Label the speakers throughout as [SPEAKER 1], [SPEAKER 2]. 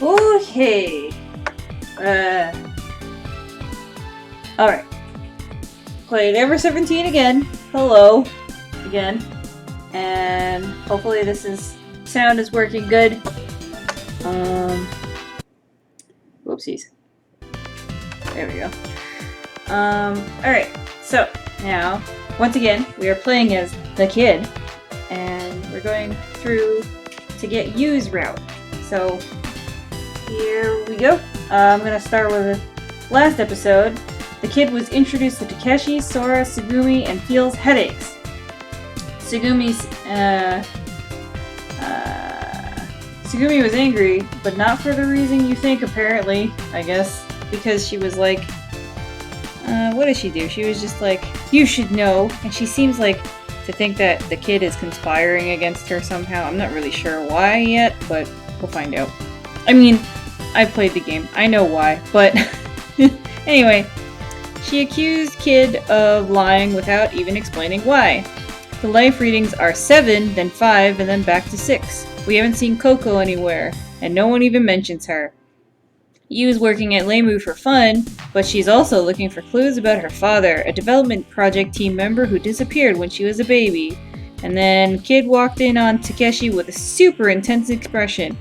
[SPEAKER 1] Okay. Alright. Played Ever 17 again. Hello. Again. And hopefully sound is working good. Whoopsies. There we go. Alright. So, now, once again, we are playing as the kid. And we're going through to get Yu's route. So, here we go. I'm gonna start with the last episode. The kid was introduced to Takeshi, Sora, Tsugumi, and feels headaches. Tsugumi was angry, but not for the reason you think, apparently, I guess. Because she was like, what did she do? She was just like, you should know. And she seems like to think that the kid is conspiring against her somehow. I'm not really sure why yet, but we'll find out. I mean, I played the game. I know why, but anyway. She accused Kid of lying without even explaining why. The life readings are 7, then 5, and then back to 6. We haven't seen Coco anywhere, and no one even mentions her. Yu's working at Lemu for fun, but she's also looking for clues about her father, a development project team member who disappeared when she was a baby. And then Kid walked in on Takeshi with a super intense expression,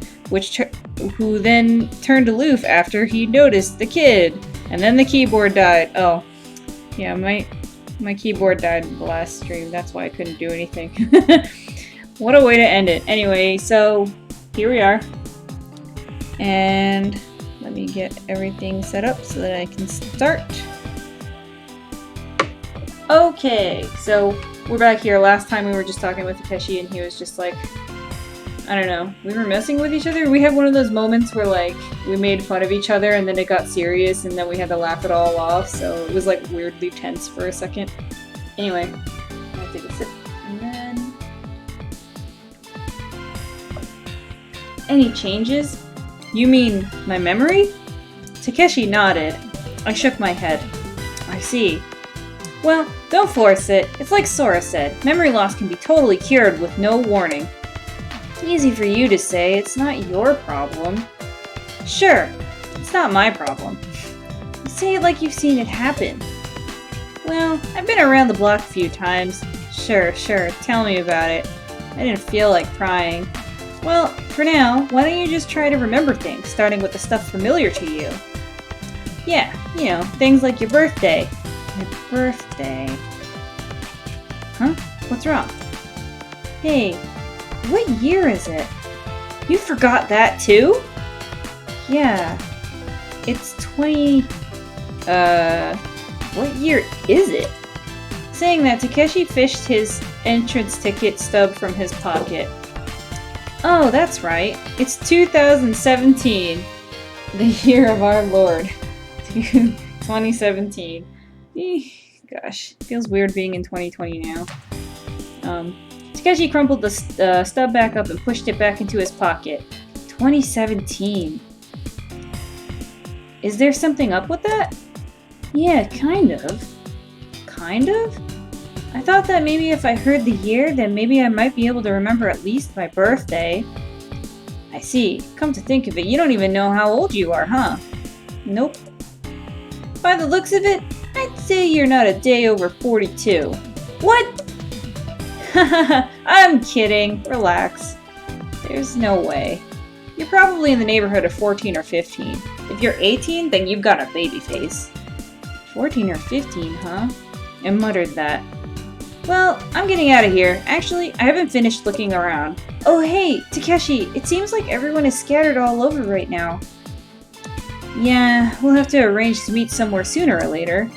[SPEAKER 1] who then turned aloof after he noticed the kid. And then the keyboard died. Oh, yeah, my keyboard died in the last stream. That's why I couldn't do anything. What a way to end it. Anyway, so here we are. And let me get everything set up so that I can start. Okay, so we're back here. Last time we were just talking with Takeshi and he was just like, I don't know, we were messing with each other. We had one of those moments where like we made fun of each other and then it got serious and then we had to laugh it all off, so it was like weirdly tense for a second. Anyway, I'm gonna take a sip and then... Any changes? You mean my memory? Takeshi nodded. I shook my head. I see. Well, don't force it. It's like Sora said, memory loss can be totally cured with no warning. Easy for you to say, it's not your problem. Sure, it's not my problem. You say it like you've seen it happen. Well, I've been around the block a few times. Sure, tell me about it. I didn't feel like crying. Well, for now, why don't you just try to remember things, starting with the stuff familiar to you? Yeah, you know, things like your birthday. Your birthday. Huh? What's wrong? Hey, what year is it? You forgot that too? Yeah. It's 20... What year is it? Saying that, Takeshi fished his entrance ticket stub from his pocket. Oh, that's right. It's 2017. The year of our Lord. 2017. Gosh, feels weird being in 2020 now. Takeshi crumpled the stub back up and pushed it back into his pocket. 2017. Is there something up with that? Yeah, kind of. Kind of? I thought that maybe if I heard the year, then maybe I might be able to remember at least my birthday. I see. Come to think of it, you don't even know how old you are, huh? Nope. By the looks of it, I'd say you're not a day over 42. What? Hahaha, I'm kidding. Relax. There's no way. You're probably in the neighborhood of 14 or 15. If you're 18, then you've got a baby face. 14 or 15, huh? I muttered that. Well, I'm getting out of here. Actually, I haven't finished looking around. Oh hey, Takeshi, it seems like everyone is scattered all over right now. Yeah, we'll have to arrange to meet somewhere sooner or later.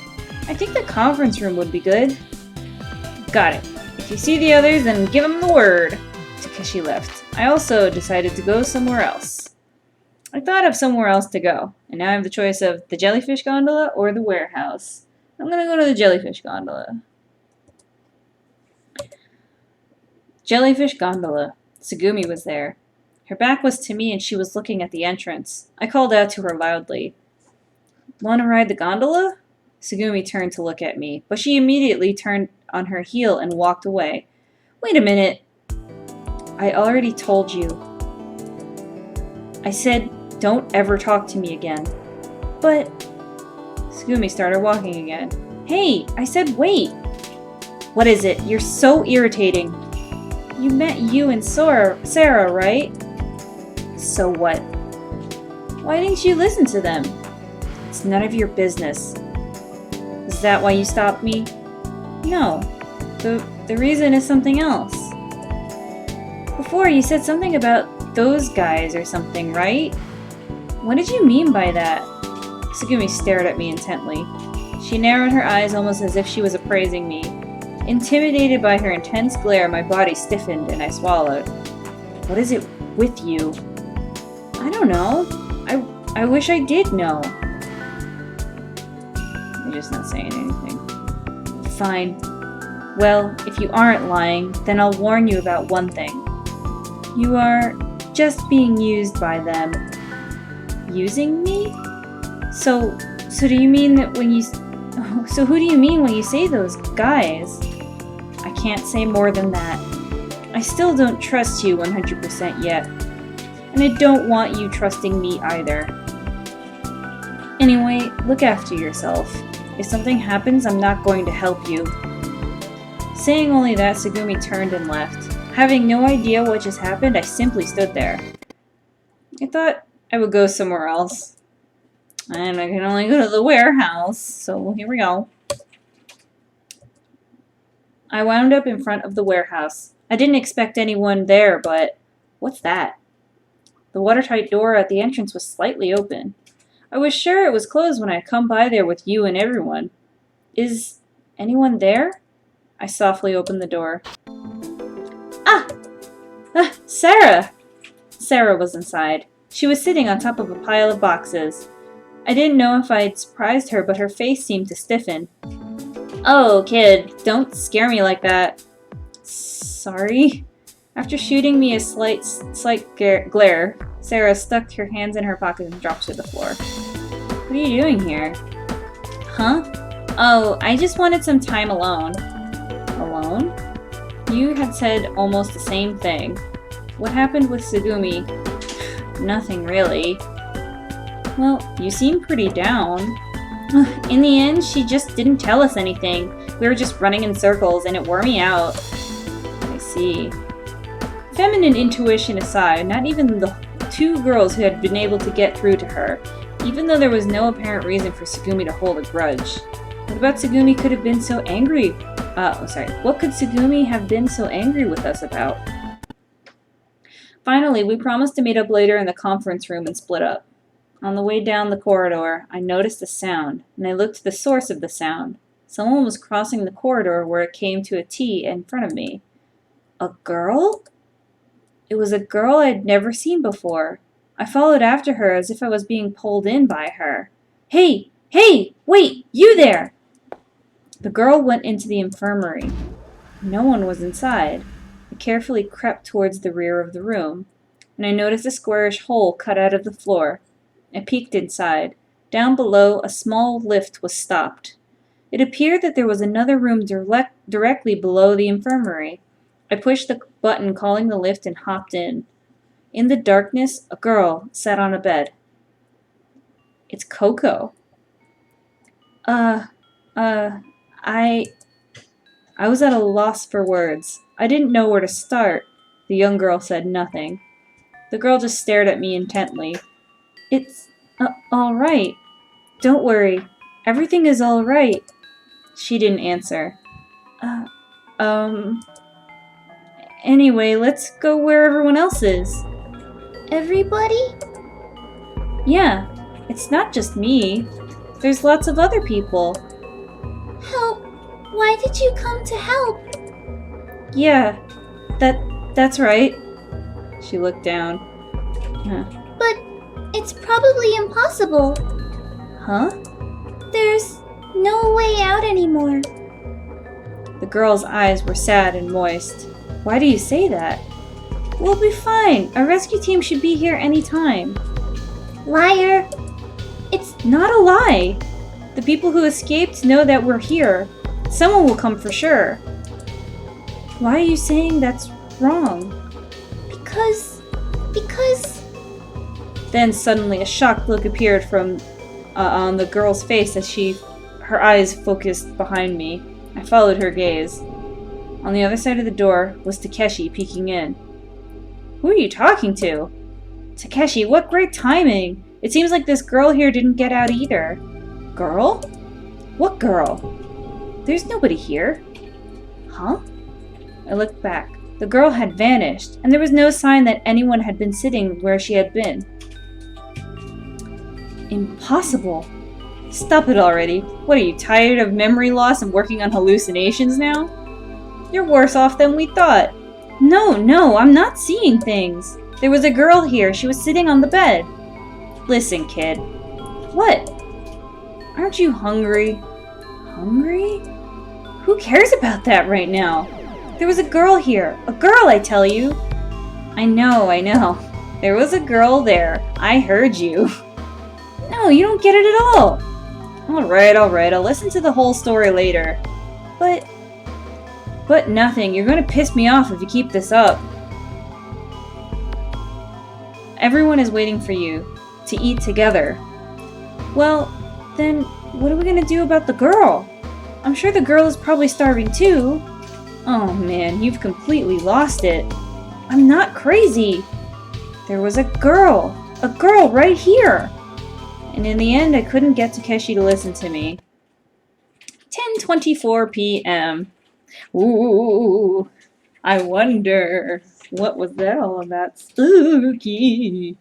[SPEAKER 1] I think the conference room would be good. Got it. If you see the others, then give them the word. Takeshi left. I also decided to go somewhere else. I thought of somewhere else to go, and now I have the choice of the jellyfish gondola or the warehouse. I'm gonna go to the jellyfish gondola. Jellyfish gondola. Tsugumi was there. Her back was to me and she was looking at the entrance. I called out to her loudly. Want to ride the gondola? Tsugumi turned to look at me, but she immediately turned on her heel and walked away. Wait a minute. I already told you. I said Don't ever talk to me again. But... Tsugumi started walking again. Hey, I said wait! What is it? You're so irritating. You met you and Sarah, right? So what? Why didn't you listen to them? It's none of your business. Is that why you stopped me? No. The reason is something else. Before, you said something about those guys or something, right? What did you mean by that? Tsugumi stared at me intently. She narrowed her eyes almost as if she was appraising me. Intimidated by her intense glare, my body stiffened and I swallowed. What is it with you? I don't know. I wish I did know. You're just not saying anything. Fine. Well, if you aren't lying, then I'll warn you about one thing. You are just being used by them. Using me? So do you mean that when you... So who do you mean when you say those guys? I can't say more than that. I still don't trust you 100% yet. And I don't want you trusting me either. Anyway, look after yourself. If something happens, I'm not going to help you. Saying only that, Tsugumi turned and left. Having no idea what just happened, I simply stood there. I thought I would go somewhere else. And I can only go to the warehouse, so here we go. I wound up in front of the warehouse. I didn't expect anyone there, but what's that? The watertight door at the entrance was slightly open. I was sure it was closed when I come by there with you and everyone. Is anyone there? I softly opened the door. Ah! Sarah! Sarah was inside. She was sitting on top of a pile of boxes. I didn't know if I had surprised her, but her face seemed to stiffen. Oh, kid, don't scare me like that. Sorry? After shooting me a slight glare, Sarah stuck her hands in her pockets and dropped to the floor. What are you doing here? Huh? Oh, I just wanted some time alone. Alone? You had said almost the same thing. What happened with Tsugumi? Nothing really. Well, you seem pretty down. In the end, she just didn't tell us anything. We were just running in circles and it wore me out. I see. Feminine intuition aside, not even the two girls who had been able to get through to her, even though there was no apparent reason for Tsugumi to hold a grudge. What about Tsugumi could have been so angry? What could Tsugumi have been so angry with us about? Finally, we promised to meet up later in the conference room and split up. On the way down the corridor, I noticed a sound, and I looked to the source of the sound. Someone was crossing the corridor where it came to a T in front of me. A girl? It was a girl I'd never seen before. I followed after her as if I was being pulled in by her. Hey! Hey! Wait! You there! The girl went into the infirmary. No one was inside. I carefully crept towards the rear of the room, and I noticed a squarish hole cut out of the floor. I peeked inside. Down below, a small lift was stopped. It appeared that there was another room directly below the infirmary. I pushed the button calling the lift and hopped in. In the darkness, a girl sat on a bed. It's Coco. I was at a loss for words. I didn't know where to start. The young girl said nothing. The girl just stared at me intently. It's all right. Don't worry. Everything is all right. She didn't answer. Anyway, let's go where everyone else is. Everybody? Yeah. It's not just me. There's lots of other people. Help! Why did you come to help? Yeah. That's right. She looked down. But it's probably impossible. Huh? There's no way out anymore. The girl's eyes were sad and moist. Why do you say that? We'll be fine. Our rescue team should be here any time. Liar! It's not a lie. The people who escaped know that we're here. Someone will come for sure. Why are you saying that's wrong? Because Then suddenly a shocked look appeared on the girl's face as her eyes focused behind me. I followed her gaze. On the other side of the door was Takeshi peeking in. Who are you talking to? Takeshi, what great timing! It seems like this girl here didn't get out either. Girl? What girl? There's nobody here. Huh? I looked back. The girl had vanished, and there was no sign that anyone had been sitting where she had been. Impossible. Stop it already. What are you, tired of memory loss and working on hallucinations now? You're worse off than we thought. No, I'm not seeing things. There was a girl here. She was sitting on the bed. Listen, kid. What? Aren't you hungry? Hungry? Who cares about that right now? There was a girl here. A girl, I tell you. I know. There was a girl there. I heard you. No, you don't get it at all. Alright, I'll listen to the whole story later. But nothing. You're gonna piss me off if you keep this up. Everyone is waiting for you to eat together. Well, then what are we gonna do about the girl? I'm sure the girl is probably starving too. Oh man, you've completely lost it. I'm not crazy. There was a girl right here. And in the end, I couldn't get Takeshi to listen to me. 10:24 p.m. Ooh, I wonder, what was that all about? Spooky.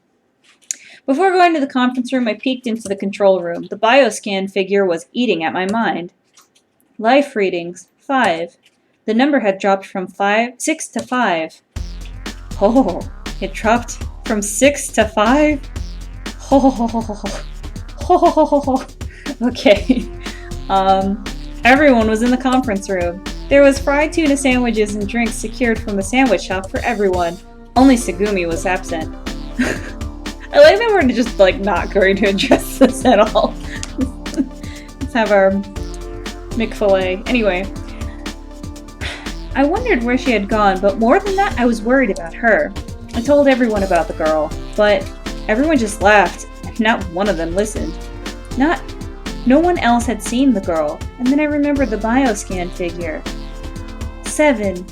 [SPEAKER 1] Before going to the conference room, I peeked into the control room. The bioscan figure was eating at my mind. Life readings, 5. The number had dropped from 6 to 5. Oh, it dropped from 6 to 5? Okay. Everyone was in the conference room. There was fried tuna sandwiches and drinks secured from the sandwich shop for everyone. Only Tsugumi was absent. I like that we're just not going to address this at all. Let's have our McFilet. Anyway, I wondered where she had gone, but more than that, I was worried about her. I told everyone about the girl, but everyone just laughed, and not one of them listened. No one else had seen the girl, and then I remembered the bioscan figure. 7.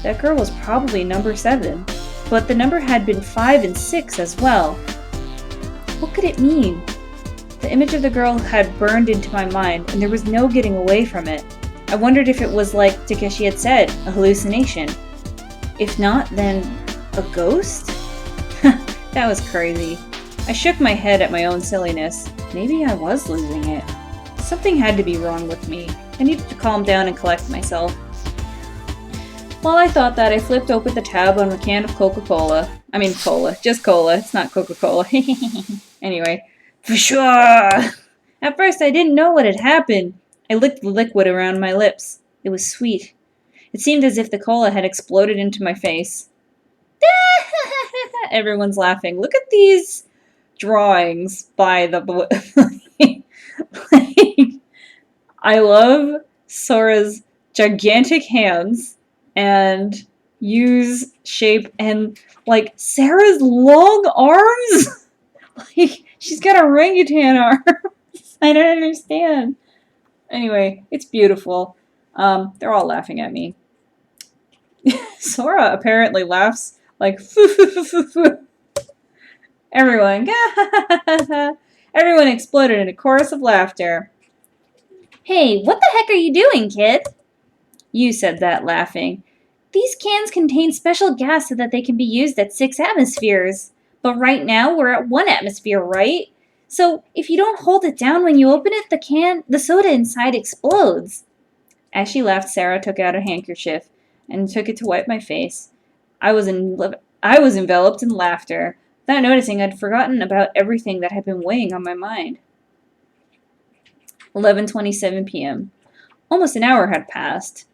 [SPEAKER 1] That girl was probably number 7, but the number had been 5 and 6 as well. What could it mean? The image of the girl had burned into my mind, and there was no getting away from it. I wondered if it was like Takeshi had said, a hallucination. If not, then a ghost? That was crazy. I shook my head at my own silliness. Maybe I was losing it. Something had to be wrong with me. I needed to calm down and collect myself. While I thought that, I flipped open the tab on a can of Coca-Cola. I mean cola. Just cola. It's not Coca-Cola. Anyway. For sure! At first, I didn't know what had happened. I licked the liquid around my lips. It was sweet. It seemed as if the cola had exploded into my face. Everyone's laughing. Look at these drawings by the... I love Sora's gigantic hands and Yu's shape and, Sarah's long arms? She's got orangutan arms. I don't understand. Anyway, it's beautiful. They're all laughing at me. Sora apparently laughs Everyone exploded in a chorus of laughter. Hey, what the heck are you doing, kid? You said that, laughing. These cans contain special gas so that they can be used at 6 atmospheres. But right now, we're at 1 atmosphere, right? So, if you don't hold it down when you open it, the soda inside explodes. As she laughed, Sarah took out a handkerchief and took it to wipe my face. I was enveloped in laughter. Without noticing, I'd forgotten about everything that had been weighing on my mind. 11:27 p.m. Almost an hour had passed.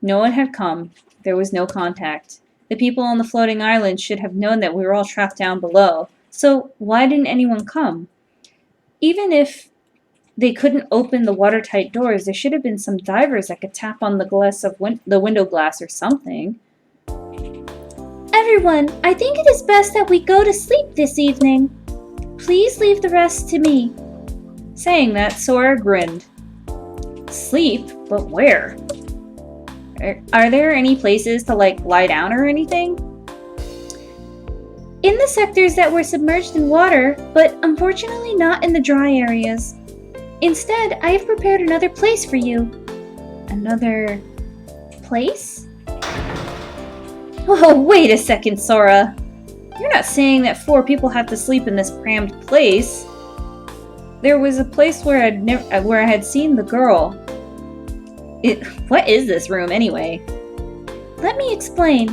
[SPEAKER 1] No one had come. There was no contact. The people on the floating island should have known that we were all trapped down below. So why didn't anyone come? Even if they couldn't open the watertight doors, there should have been some divers that could tap on the glass of the window glass or something. Everyone, I think it is best that we go to sleep this evening. Please leave the rest to me. Saying that, Sora grinned. Sleep? But where? Are there any places to, like, lie down or anything? In the sectors that were submerged in water, but unfortunately not in the dry areas. Instead, I have prepared another place for you. Another place? Oh, wait a second, Sora. You're not saying that 4 people have to sleep in this crammed place. There was a place where I had seen the girl. What is this room anyway? Let me explain.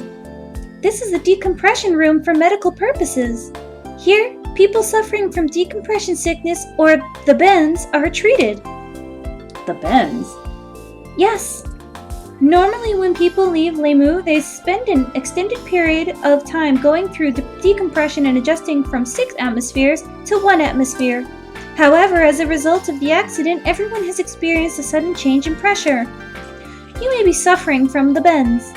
[SPEAKER 1] This is a decompression room for medical purposes. Here, people suffering from decompression sickness or the bends are treated. The bends? Yes. Normally when people leave Lemu, they spend an extended period of time going through decompression and adjusting from 6 atmospheres to 1 atmosphere. However, as a result of the accident, everyone has experienced a sudden change in pressure. You may be suffering from the bends.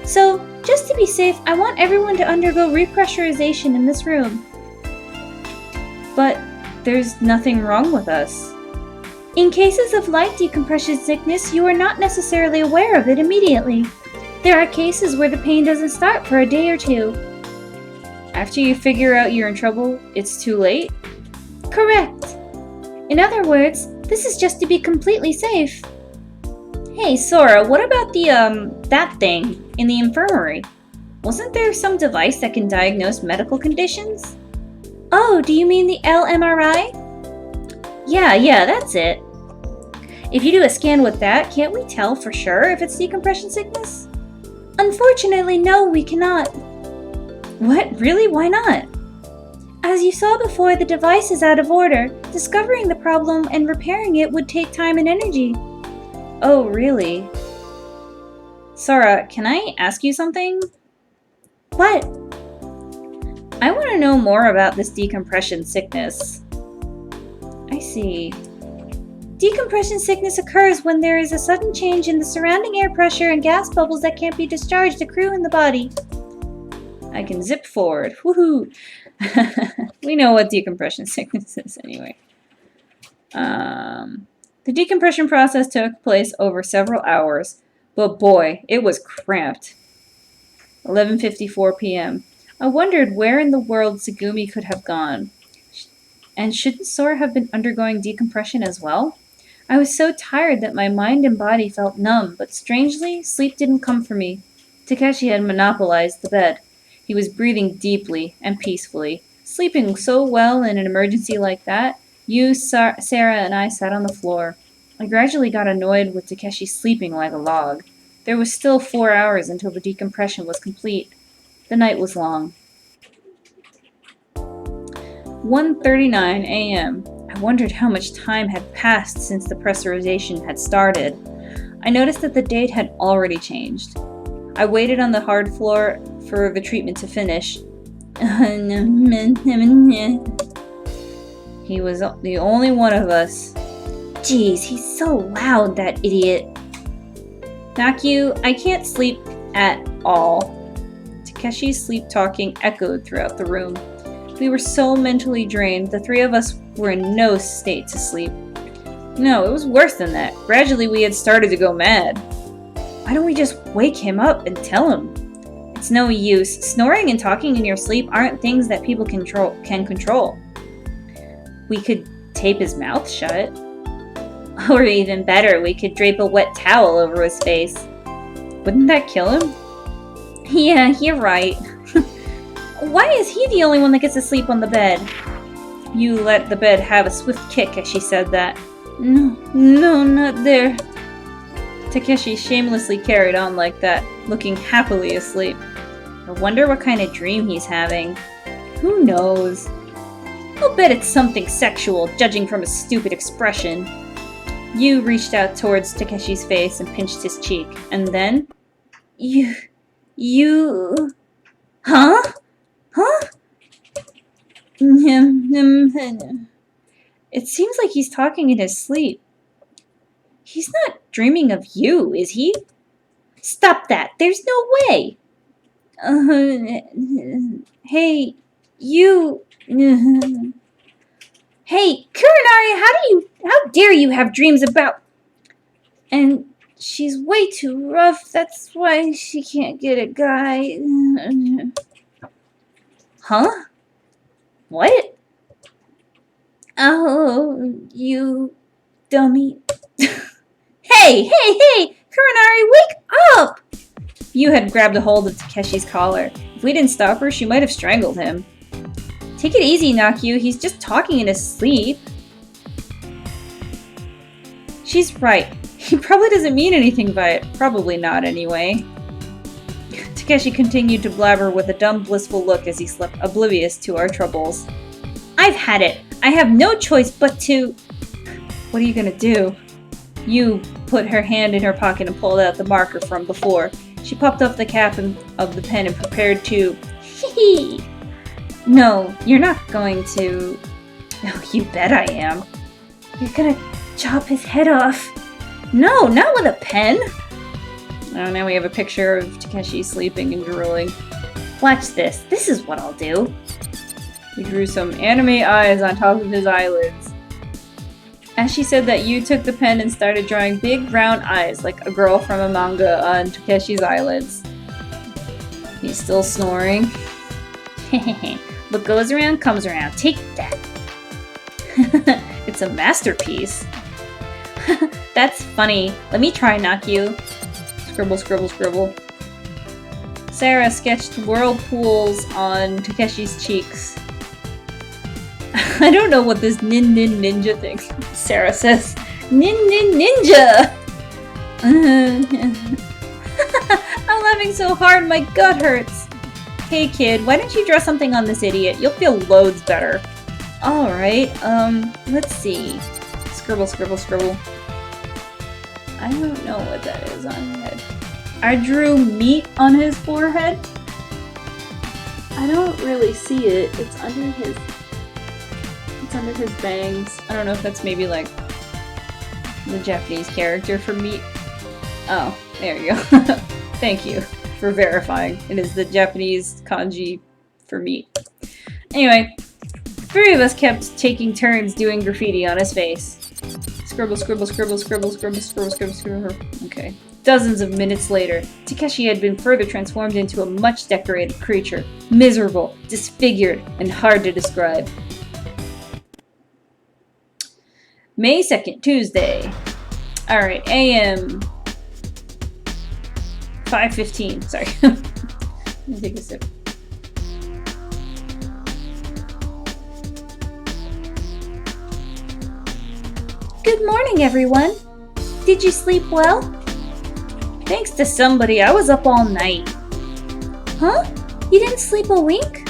[SPEAKER 1] So, just to be safe, I want everyone to undergo repressurization in this room. But there's nothing wrong with us. In cases of light decompression sickness, you are not necessarily aware of it immediately. There are cases where the pain doesn't start for a day or 2. After you figure out you're in trouble, it's too late? Correct. In other words, this is just to be completely safe. Hey, Sora, what about that thing in the infirmary? Wasn't there some device that can diagnose medical conditions? Oh, do you mean the LMRI? Yeah, that's it. If you do a scan with that, can't we tell for sure if it's decompression sickness? Unfortunately, no, we cannot. What? Really? Why not? As you saw before, the device is out of order. Discovering the problem and repairing it would take time and energy. Oh, really? Sora, can I ask you something? What? I want to know more about this decompression sickness. I see. Decompression sickness occurs when there is a sudden change in the surrounding air pressure and gas bubbles that can't be discharged accrue in the body. I can zip forward. Woohoo! We know what decompression sickness is anyway. The decompression process took place over several hours, but boy, it was cramped. 11:54 p.m. I wondered where in the world Tsugumi could have gone. And shouldn't Sora have been undergoing decompression as well? I was so tired that my mind and body felt numb, but strangely, sleep didn't come for me. Takeshi had monopolized the bed. He was breathing deeply and peacefully, sleeping so well in an emergency like that. Sarah, and I sat on the floor. I gradually got annoyed with Takeshi sleeping like a log. There was still 4 hours until the decompression was complete. The night was long. 1:39 a.m. I wondered how much time had passed since the pressurization had started. I noticed that the date had already changed. I waited on the hard floor for the treatment to finish. He was the only one of us. Jeez, he's so loud, that idiot. Naku, I can't sleep at all. Takeshi's sleep-talking echoed throughout the room. We were so mentally drained, the 3 of us were in no state to sleep. No, it was worse than that. Gradually, we had started to go mad. Why don't we just wake him up and tell him? It's no use. Snoring and talking in your sleep aren't things that people can control. We could tape his mouth shut. Or even better, we could drape a wet towel over his face. Wouldn't that kill him? Yeah, you're right. Why is he the only one that gets to sleep on the bed? You let the bed have a swift kick as she said that. No, not there. Takeshi shamelessly carried on like that, looking happily asleep. I wonder what kind of dream he's having. Who knows? I'll bet it's something sexual, judging from his stupid expression. You reached out towards Takeshi's face and pinched his cheek, and then... You... Huh? It seems like he's talking in his sleep. He's not dreaming of you, is he? Stop that! There's no way! Hey, you... Hey, Kurinari, how dare you have dreams about... And she's way too rough, that's why she can't get a guy. Huh? What? Oh, you dummy. Hey! Kurinari, wake up! Yu had grabbed a hold of Takeshi's collar. If we didn't stop her, she might have strangled him. Take it easy, Nakyu. He's just talking in his sleep. She's right. He probably doesn't mean anything by it. Probably not, anyway. Takeshi continued to blabber with a dumb, blissful look as he slept, oblivious to our troubles. I've had it. I have no choice but to... What are you gonna do? Yu put her hand in her pocket and pulled out the marker from before. She popped off the cap of the pen and prepared to... Hee. No, you're not going to... Oh, you bet I am. You're gonna chop his head off. No, not with a pen. Oh, now we have a picture of Takeshi sleeping and drooling. Watch this. This is what I'll do. We drew some anime eyes on top of his eyelids. As she said that, Yu took the pen and started drawing big round eyes like a girl from a manga on Takeshi's eyelids. He's still snoring. What goes around comes around. Take that. It's a masterpiece. That's funny. Let me try, Nakyu. Scribble, scribble, scribble. Sarah sketched whirlpools on Takeshi's cheeks. I don't know what this nin ninja thing. Sarah says, nin ninja! I'm laughing so hard my gut hurts. Hey kid, why don't you draw something on this idiot? You'll feel loads better. Alright, let's see. Scribble, scribble, scribble. I don't know what that is on his head. I drew meat on his forehead. I don't really see it. It's under his bangs. I don't know if that's maybe like the Japanese character for meat. Oh, there you go. Thank you for verifying. It is the Japanese kanji for meat. Anyway, the three of us kept taking turns doing graffiti on his face. Scribble, scribble, scribble, scribble, scribble, scribble, scribble, scribble. Okay. Dozens of minutes later, Takeshi had been further transformed into a much decorated creature. Miserable, disfigured, and hard to describe. May 2nd, Tuesday. Alright, AM 5:15. Sorry. Let me take a sip. Good morning, everyone. Did you sleep well? Thanks to somebody, I was up all night. Huh? You didn't sleep a wink?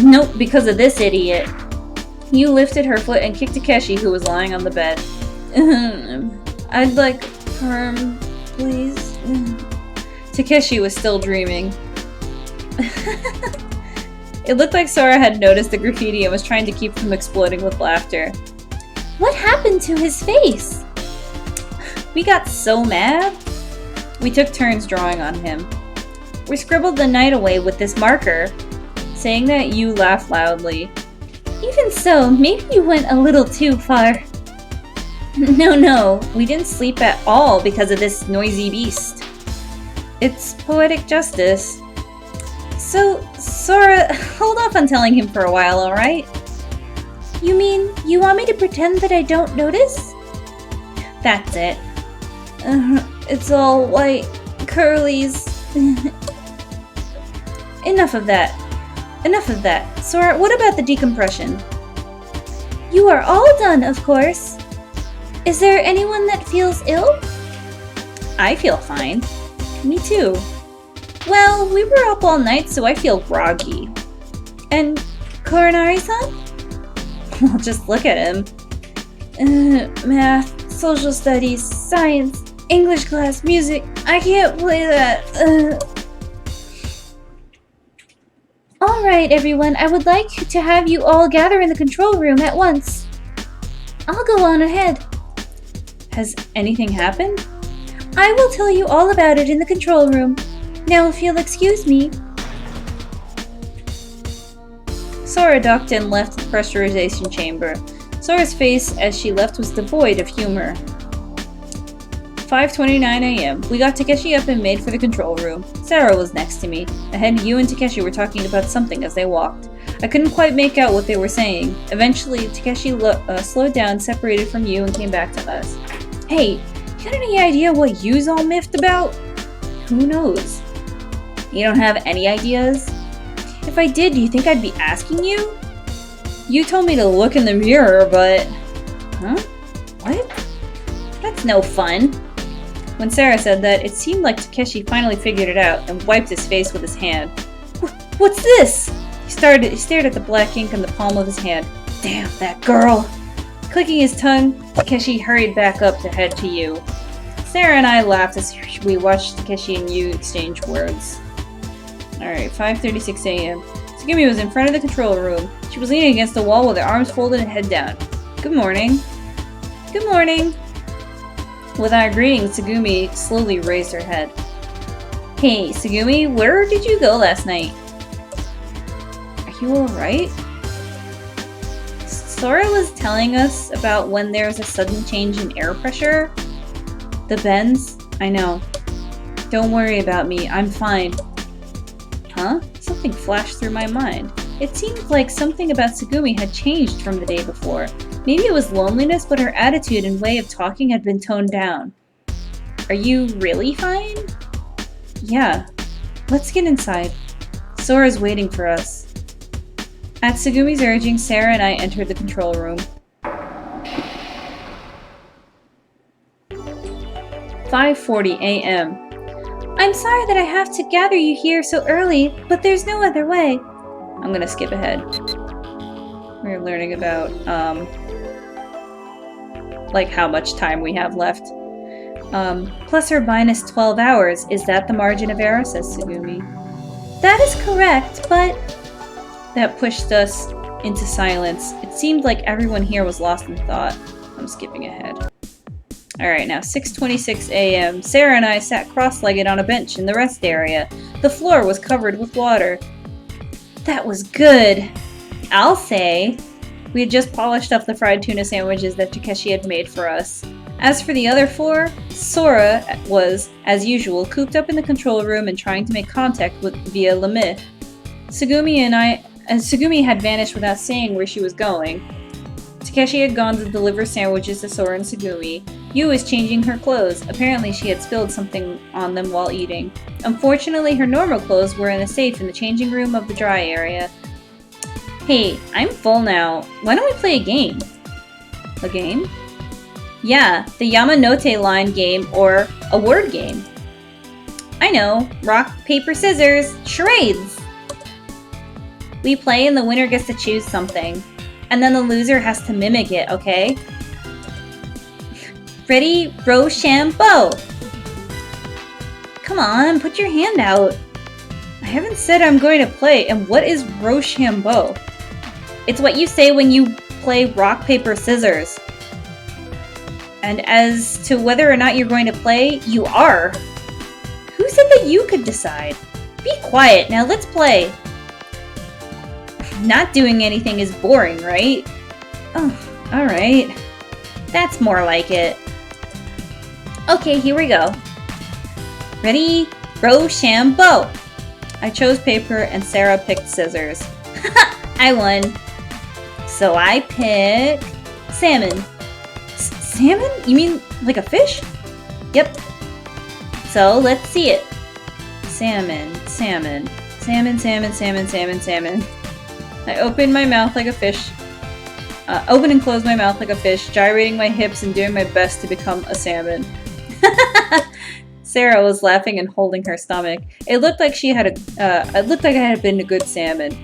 [SPEAKER 1] Nope, because of this idiot. Yu lifted her foot and kicked Takeshi, who was lying on the bed. I'd like perm, please. Takeshi was still dreaming. It looked like Sora had noticed the graffiti and was trying to keep from exploding with laughter. What happened to his face? We got so mad. We took turns drawing on him. We scribbled the night away with this marker. Saying that, Yu laughed loudly. Even so, maybe you went a little too far. No, we didn't sleep at all because of this noisy beast. It's poetic justice. So, Sora, hold off on telling him for a while, alright? You mean, you want me to pretend that I don't notice? That's it. It's all white curlies. Enough of that. Sora, what about the decompression? You are all done, of course. Is there anyone that feels ill? I feel fine. Me too. Well, we were up all night, so I feel groggy. And Kurinari-san? Well, just look at him. Math, social studies, science, English class, music. I can't play that. Alright, everyone. I would like to have you all gather in the control room at once. I'll go on ahead. Has anything happened? I will tell you all about it in the control room. Now, if you'll excuse me. Sora ducked and left the pressurization chamber. Sora's face as she left was devoid of humor. 5:29 a.m. We got Takeshi up and made for the control room. Sarah was next to me. Ahead, you and Takeshi were talking about something as they walked. I couldn't quite make out what they were saying. Eventually, Takeshi slowed down, separated from you, and came back to us. Hey, you got any idea what you's all miffed about? Who knows? You don't have any ideas? If I did, do you think I'd be asking you? You told me to look in the mirror, but... Huh? What? That's no fun. When Sarah said that, it seemed like Takeshi finally figured it out and wiped his face with his hand. What's this? He stared at the black ink on the palm of his hand. Damn, that girl! Clicking his tongue, Takeshi hurried back up to head to you. Sarah and I laughed as we watched Takeshi and you exchange words. Alright, 5:36 a.m. Tsugumi was in front of the control room. She was leaning against the wall with her arms folded and head down. Good morning. Good morning. With our greetings, Tsugumi slowly raised her head. Hey, Tsugumi, where did you go last night? Are you alright? Sora was telling us about when there's a sudden change in air pressure. The bends? I know. Don't worry about me, I'm fine. Huh? Something flashed through my mind. It seemed like something about Tsugumi had changed from the day before. Maybe it was loneliness, but her attitude and way of talking had been toned down. Are you really fine? Yeah. Let's get inside. Sora's waiting for us. At Tsugumi's urging, Sarah and I entered the control room. 5:40 a.m. I'm sorry that I have to gather you here so early, but there's no other way. I'm gonna skip ahead. We're learning about, like how much time we have left. Plus or minus 12 hours. Is that the margin of error, says Tsugumi. That is correct, but... That pushed us into silence. It seemed like everyone here was lost in thought. I'm skipping ahead. Alright, now 6:26 a.m. Sarah and I sat cross-legged on a bench in the rest area. The floor was covered with water. That was good, I'll say. We had just polished up the fried tuna sandwiches that Takeshi had made for us. As for the other four, Sora was, as usual, cooped up in the control room and trying to make contact via Lemmy. Tsugumi had vanished without saying where she was going. Takeshi had gone to deliver sandwiches to Sora and Tsugumi. Yu was changing her clothes. Apparently she had spilled something on them while eating. Unfortunately, her normal clothes were in a safe in the changing room of the dry area. Hey, I'm full now. Why don't we play a game? A game? Yeah, the Yamanote line game or a word game. I know. Rock, paper, scissors. Charades! We play and the winner gets to choose something. And then the loser has to mimic it, okay? Ready? Rochambeau! Come on, put your hand out. I haven't said I'm going to play, and what is Rochambeau? It's what you say when you play rock, paper, scissors. And as to whether or not you're going to play, you are. Who said that you could decide? Be quiet, now let's play. Not doing anything is boring, right? Oh, alright. That's more like it. Okay, here we go. Ready? Rochambeau! I chose paper and Sarah picked scissors. I won. So I pick... salmon. Salmon? You mean like a fish? Yep. So let's see it. Salmon, salmon, salmon, salmon, salmon, salmon, salmon. I open my mouth like a fish. Open and close my mouth like a fish, gyrating my hips and doing my best to become a salmon. Sarah was laughing and holding her stomach. It looked like she had it looked like I had been a good salmon.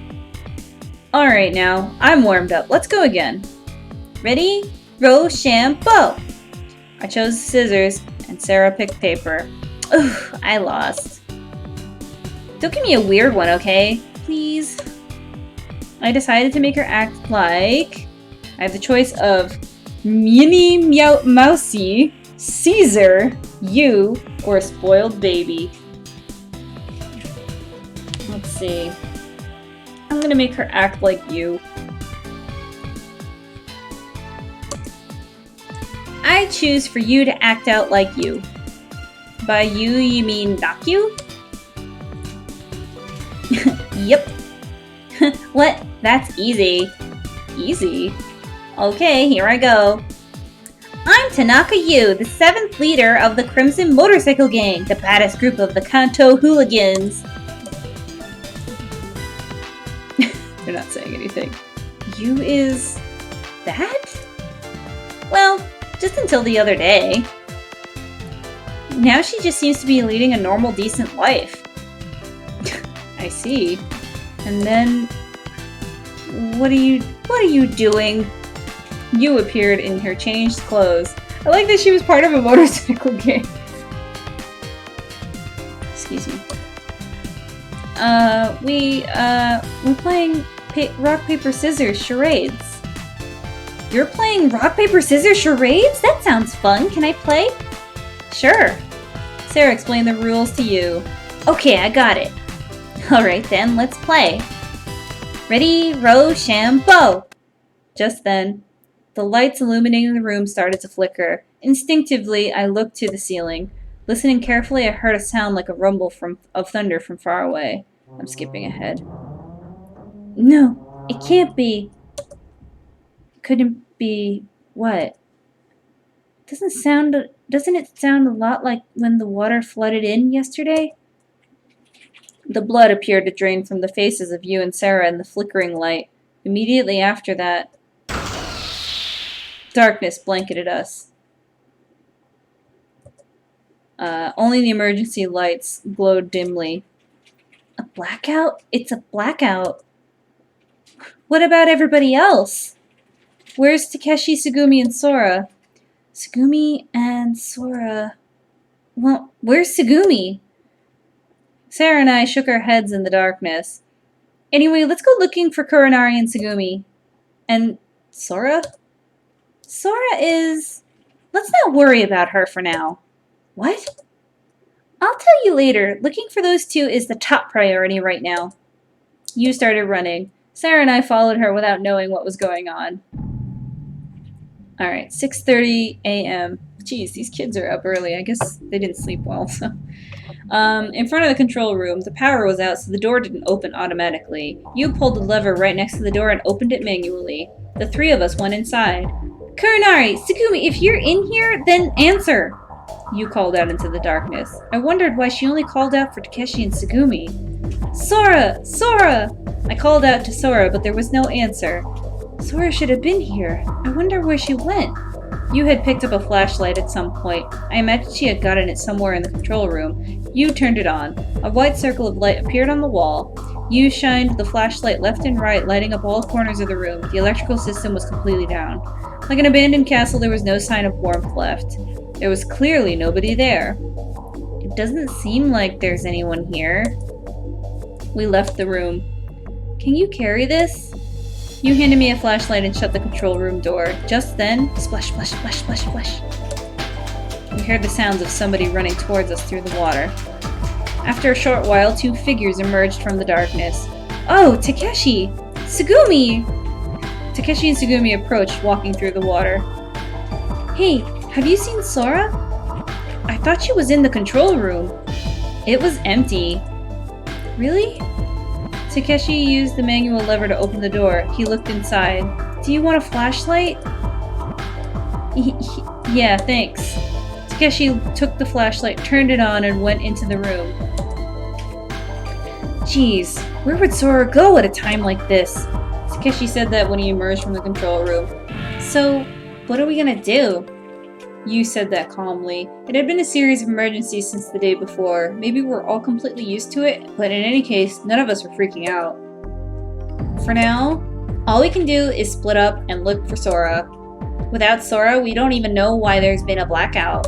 [SPEAKER 1] All right, now I'm warmed up. Let's go again. Ready? Rochambeau. I chose scissors and Sarah picked paper. Ugh, I lost. Don't give me a weird one, okay? Please. I decided to make her act like I have the choice of Minnie Mousy, Caesar, you, or a spoiled baby. Let's see. gonna make her act like you. I choose for you to act out like you. By you mean knock you? Yep. What? That's easy. Easy? Okay, here I go. I'm Tanaka Yu, the 7th leader of the Crimson Motorcycle Gang, the baddest group of the Kanto hooligans. They're not saying anything. Yu is... that? Well, just until the other day. Now she just seems to be leading a normal, decent life. I see. And then... What are you doing? Yu appeared in her changed clothes. I like that she was part of a motorcycle gang. Excuse me. We're playing rock, paper, scissors charades. You're playing rock, paper, scissors charades? That sounds fun. Can I play? Sure. Sarah explained the rules to you. Okay, I got it. Alright then, let's play. Ready, Rochambeau! Just then, the lights illuminating the room started to flicker. Instinctively, I looked to the ceiling. Listening carefully, I heard a sound like a rumble of thunder from far away. I'm skipping ahead. No, it can't be. Couldn't be what? Doesn't it sound a lot like when the water flooded in yesterday? The blood appeared to drain from the faces of Yu and Sarah in the flickering light. Immediately after that, darkness blanketed us. Only the emergency lights glowed dimly. A blackout? It's a blackout. What about everybody else? Where's Takeshi, Tsugumi, and Sora? Tsugumi and Sora... Well, where's Tsugumi? Sarah and I shook our heads in the darkness. Anyway, let's go looking for Kuronari and Tsugumi. And Sora? Sora is... Let's not worry about her for now. What? I'll tell you later. Looking for those two is the top priority right now. Yu started running. Sarah and I followed her without knowing what was going on. Alright, 6:30 a.m. Jeez, these kids are up early. I guess they didn't sleep well, so... in front of the control room, the power was out, so the door didn't open automatically. Yu pulled the lever right next to the door and opened it manually. The three of us went inside. Kuronari, Tsugumi, if you're in here, then answer! Yu called out into the darkness. I wondered why she only called out for Takeshi and Tsugumi. Sora! Sora! I called out to Sora, but there was no answer. Sora should have been here. I wonder where she went. Yu had picked up a flashlight at some point. I imagine she had gotten it somewhere in the control room. Yu turned it on. A white circle of light appeared on the wall. Yu shined the flashlight left and right, lighting up all corners of the room. The electrical system was completely down. Like an abandoned castle, there was no sign of warmth left. There was clearly nobody there. It doesn't seem like there's anyone here. We left the room. Can you carry this? Yu handed me a flashlight and shut the control room door. Just then, splash, splash, splash, splash, splash. We heard the sounds of somebody running towards us through the water. After a short while, two figures emerged from the darkness. Oh, Takeshi! Tsugumi! Takeshi and Tsugumi approached, walking through the water. Hey, have you seen Sora? I thought she was in the control room. It was empty. Really? Takeshi used the manual lever to open the door. He looked inside. Do you want a flashlight? Yeah, thanks. Takeshi took the flashlight, turned it on, and went into the room. Jeez, where would Sora go at a time like this? Takeshi said that when he emerged from the control room. So, what are we gonna do? Yu said that calmly. It had been a series of emergencies since the day before. Maybe we're all completely used to it, but in any case, none of us were freaking out. For now, all we can do is split up and look for Sora. Without Sora, we don't even know why there's been a blackout.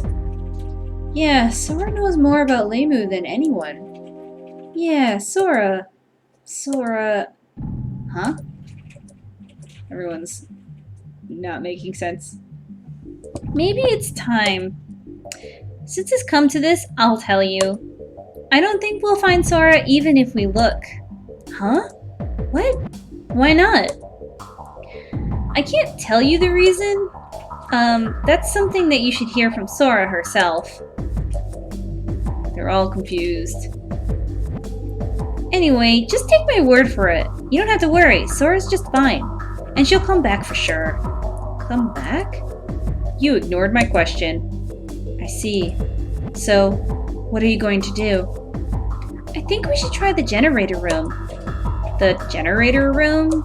[SPEAKER 1] Yeah, Sora knows more about Leimu than anyone. Yeah, Sora. Sora... Huh? Everyone's not making sense. Maybe it's time. Since it's come to this, I'll tell you. I don't think we'll find Sora even if we look. Huh? What? Why not? I can't tell you the reason. That's something that you should hear from Sora herself. They're all confused. Anyway, just take my word for it. You don't have to worry. Sora's just fine. And she'll come back for sure. Come back? You ignored my question. I see. So, what are you going to do? I think we should try the generator room. The generator room?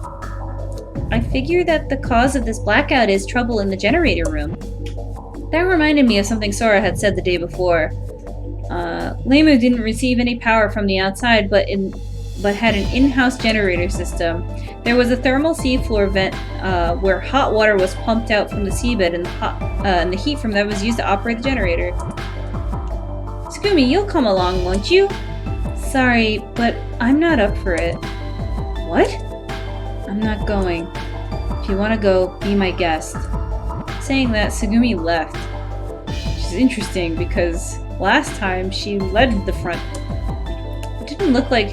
[SPEAKER 1] I figure that the cause of this blackout is trouble in the generator room. That reminded me of something Sora had said the day before. Lemu didn't receive any power from the outside, but had an in-house generator system. There was a thermal seafloor vent where hot water was pumped out from the seabed, and the heat from that was used to operate the generator. Tsugumi, you'll come along, won't you? Sorry, but I'm not up for it. What? I'm not going. If you want to go, be my guest. Saying that, Tsugumi left. Which is interesting because last time she led the front. It didn't look like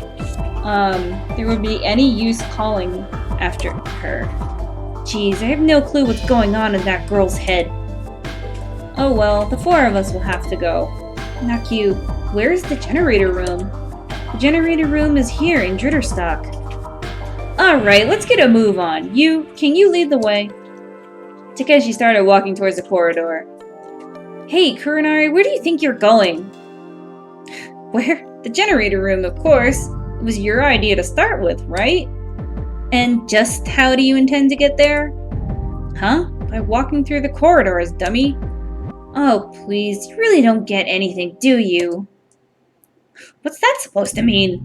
[SPEAKER 1] there would be any use calling after her. Jeez, I have no clue what's going on in that girl's head. Oh well, the four of us will have to go. Not you. Where's the generator room? The generator room is here in Dritterstock. Alright, let's get a move on. Can you lead the way? Takeshi started walking towards the corridor. Hey, Kurenari, where do you think you're going? Where? The generator room, of course. It was your idea to start with, right? And just how do you intend to get there? Huh? By walking through the corridors, dummy. Oh, please, you really don't get anything, do you? What's that supposed to mean?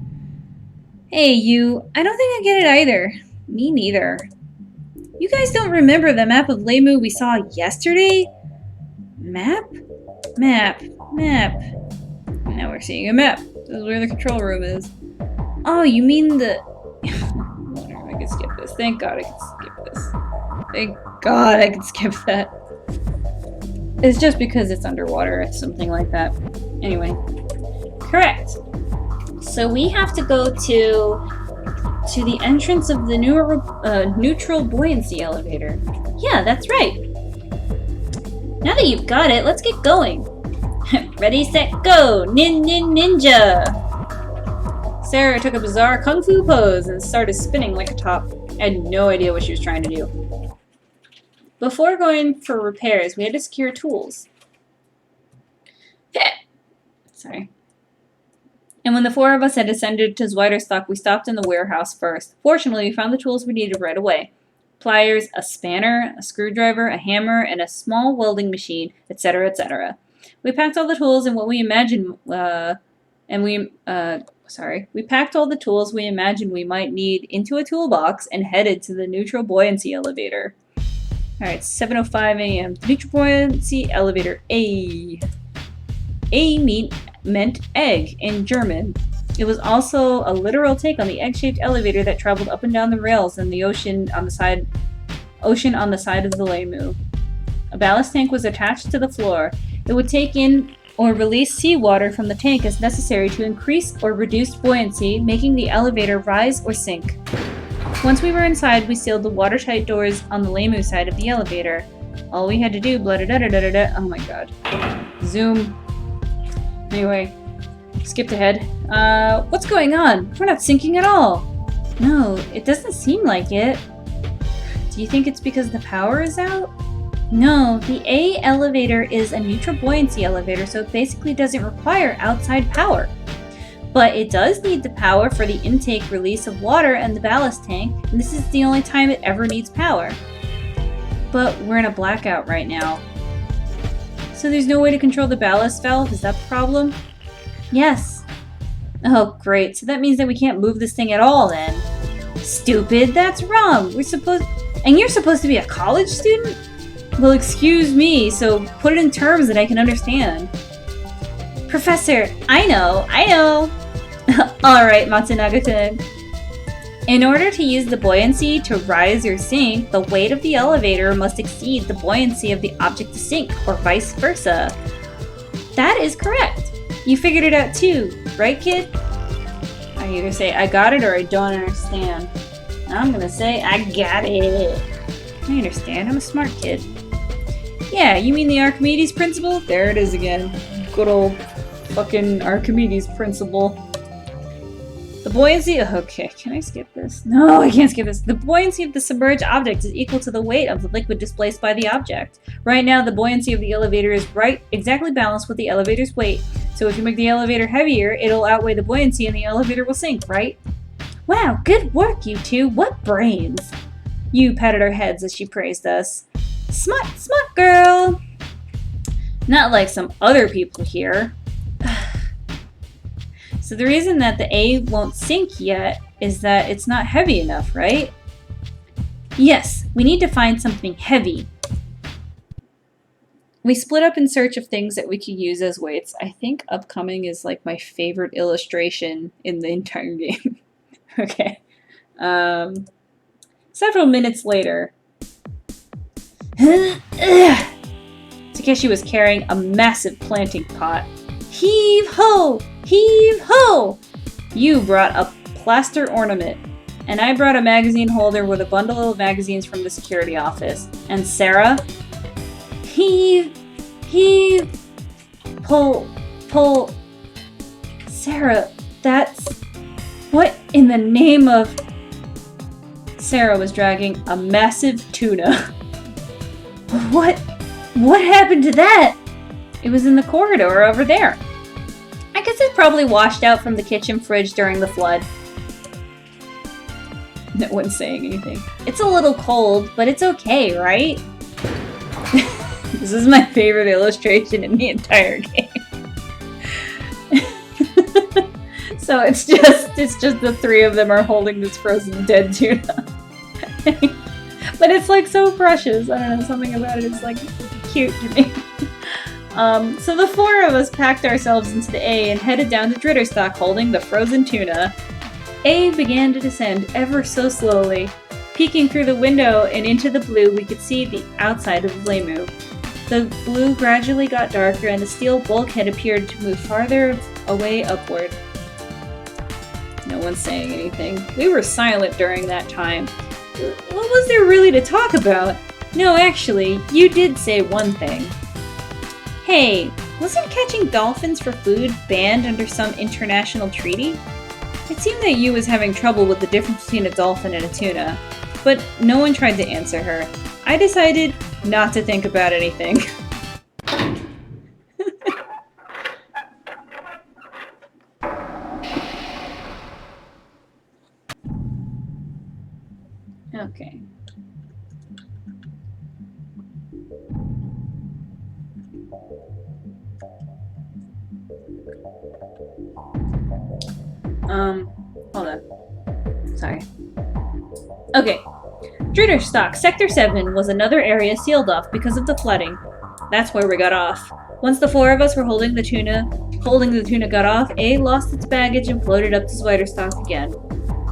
[SPEAKER 1] Hey, you, I don't think I get it either. Me neither. You guys don't remember the map of Lemu we saw yesterday? Map? Map. Now we're seeing a map. This is where the control room is. Oh, you mean the... Whatever, I can skip this. Thank God I can skip this. Thank God I can skip that. It's just because it's underwater or something like that. Anyway. Correct. So we have to go to the entrance of the neutral buoyancy elevator. Yeah, that's right. Now that you've got it, let's get going. Ready, set, go! Ninja! Sarah took a bizarre kung fu pose and started spinning like a top. I had no idea what she was trying to do. Before going for repairs, we had to secure tools. Sorry. And when the four of us had descended to Zweiderstock, we stopped in the warehouse first. Fortunately, we found the tools we needed right away. Pliers, a spanner, a screwdriver, a hammer, and a small welding machine, etc., etc. We packed all the tools and what we imagined, we packed all the tools we imagined we might need into a toolbox and headed to the neutral buoyancy elevator. Alright, 7:05 a.m. The neutral buoyancy elevator A. A meant egg in German. It was also a literal take on the egg-shaped elevator that traveled up and down the rails in the ocean on the side of the Lemu. A ballast tank was attached to the floor. It would take in or release seawater from the tank as necessary to increase or reduce buoyancy, making the elevator rise or sink. Once we were inside, we sealed the watertight doors on the Lemu side of the elevator. All we had to do, oh my god. Zoom. Anyway, skipped ahead. What's going on? We're not sinking at all. No, it doesn't seem like it. Do you think it's because the power is out? No, the A elevator is a neutral buoyancy elevator, so it basically doesn't require outside power. But it does need the power for the intake release of water and the ballast tank, and this is the only time it ever needs power. But we're in a blackout right now. So there's no way to control the ballast valve? Is that the problem? Yes. Oh, great. So that means that we can't move this thing at all then. Stupid, that's wrong. You're supposed to be a college student? Well, excuse me, so put it in terms that I can understand. Professor, I know. Alright, Matsunaga-kun. In order to use the buoyancy to rise or sink, the weight of the elevator must exceed the buoyancy of the object to sink, or vice versa. That is correct. You figured it out too, right, kid? I either say I got it or I don't understand. I'm gonna say I got it. I understand. I'm a smart kid. Yeah, you mean the Archimedes principle? There it is again. Good old fucking Archimedes principle. The buoyancy... Okay, can I skip this? No, I can't skip this. The buoyancy of the submerged object is equal to the weight of the liquid displaced by the object. Right now, the buoyancy of the elevator is exactly balanced with the elevator's weight. So if you make the elevator heavier, it'll outweigh the buoyancy and the elevator will sink, right? Wow, good work, you two. What brains. You patted our heads as she praised us. Smart, smart girl. Not like some other people here. So the reason that the A won't sink yet is that it's not heavy enough, right? Yes, we need to find something heavy. We split up in search of things that we could use as weights. I think upcoming is like my favorite illustration in the entire game. Okay. Several minutes later, Takeshi was carrying a massive planting pot. Heave ho! Heave ho! You brought a plaster ornament, and I brought a magazine holder with a bundle of magazines from the security office. And Sarah? Heave! Heave! Pull! Pull! Sarah, that's... What in the name of... Sarah was dragging a massive tuna. What happened to that? It was in the corridor over there. I guess it probably washed out from the kitchen fridge during the flood. No one's saying anything. It's a little cold, but it's okay, right? This is my favorite illustration in the entire game. So it's just the three of them are holding this frozen dead tuna. But it's like so precious. I don't know, something about it is like cute to me. So the four of us packed ourselves into the A and headed down to Dritterstock holding the frozen tuna. A began to descend ever so slowly. Peeking through the window and into the blue, we could see the outside of the Lemu. The blue gradually got darker and the steel bulkhead appeared to move farther away upward. No one's saying anything. We were silent during that time. What was there really to talk about? No, actually, you did say one thing. Hey, wasn't catching dolphins for food banned under some international treaty? It seemed that you was having trouble with the difference between a dolphin and a tuna, but no one tried to answer her. I decided not to think about anything. Okay. Hold on. Sorry. Okay. Dritterstock, Sector 7 was another area sealed off because of the flooding. That's where we got off. Once the four of us were holding the tuna got off, A lost its baggage and floated up to Zwitterstock again.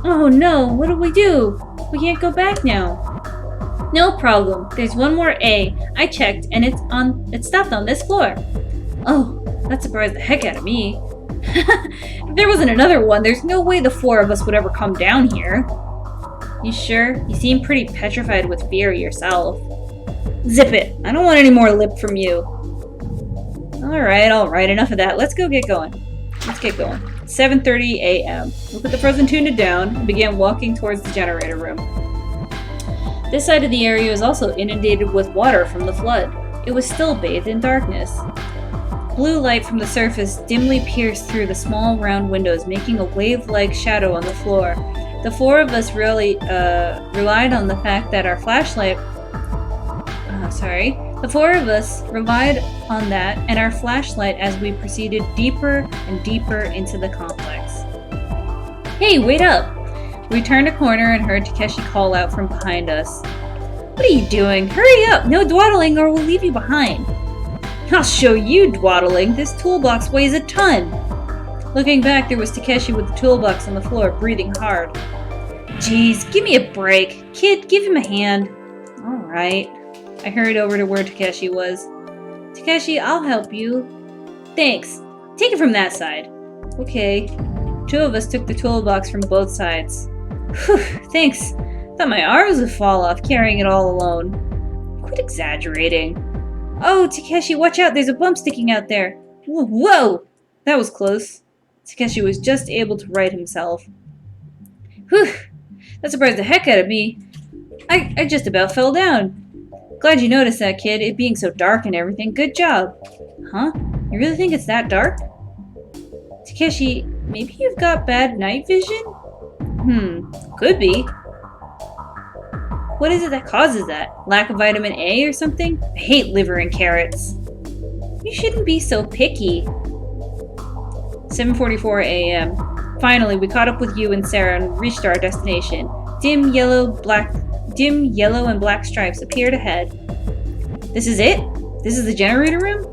[SPEAKER 1] Oh no, what do we do? We can't go back now. No problem. There's one more A. I checked and it stopped on this floor. Oh, that surprised the heck out of me. If there wasn't another one, there's no way the four of us would ever come down here. You sure? You seem pretty petrified with fear yourself. Zip it. I don't want any more lip from you. Alright, enough of that. Let's go get going. Let's get going. 7:30 a.m. We put the frozen tuna down and began walking towards the generator room. This side of the area was also inundated with water from the flood. It was still bathed in darkness. Blue light from the surface dimly pierced through the small round windows, making a wave-like shadow on the floor. The four of us really relied on the fact that our flashlight... The four of us relied on that and our flashlight as we proceeded deeper and deeper into the complex. Hey, wait up! We turned a corner and heard Takeshi call out from behind us. What are you doing? Hurry up! No dawdling or we'll leave you behind. I'll show you dawdling. This toolbox weighs a ton. Looking back, there was Takeshi with the toolbox on the floor, breathing hard. Jeez, give me a break. Kid, give him a hand. Alright. I hurried over to where Takeshi was. Takeshi, I'll help you. Thanks. Take it from that side. Okay. Two of us took the toolbox from both sides. Whew, thanks. Thought my arms would fall off carrying it all alone. Quit exaggerating. Oh, Takeshi, watch out, there's a bump sticking out there. Whoa! That was close. Takeshi was just able to right himself. Whew, that surprised the heck out of me. I just about fell down. Glad you noticed that, kid, it being so dark and everything. Good job. Huh? You really think it's that dark? Takeshi, maybe you've got bad night vision? Could be. What is it that causes that? Lack of vitamin A or something? I hate liver and carrots. You shouldn't be so picky. 7:44 a.m. Finally, we caught up with you and Sarah and reached our destination. Dim yellow and black stripes appeared ahead. This is it? This is the generator room?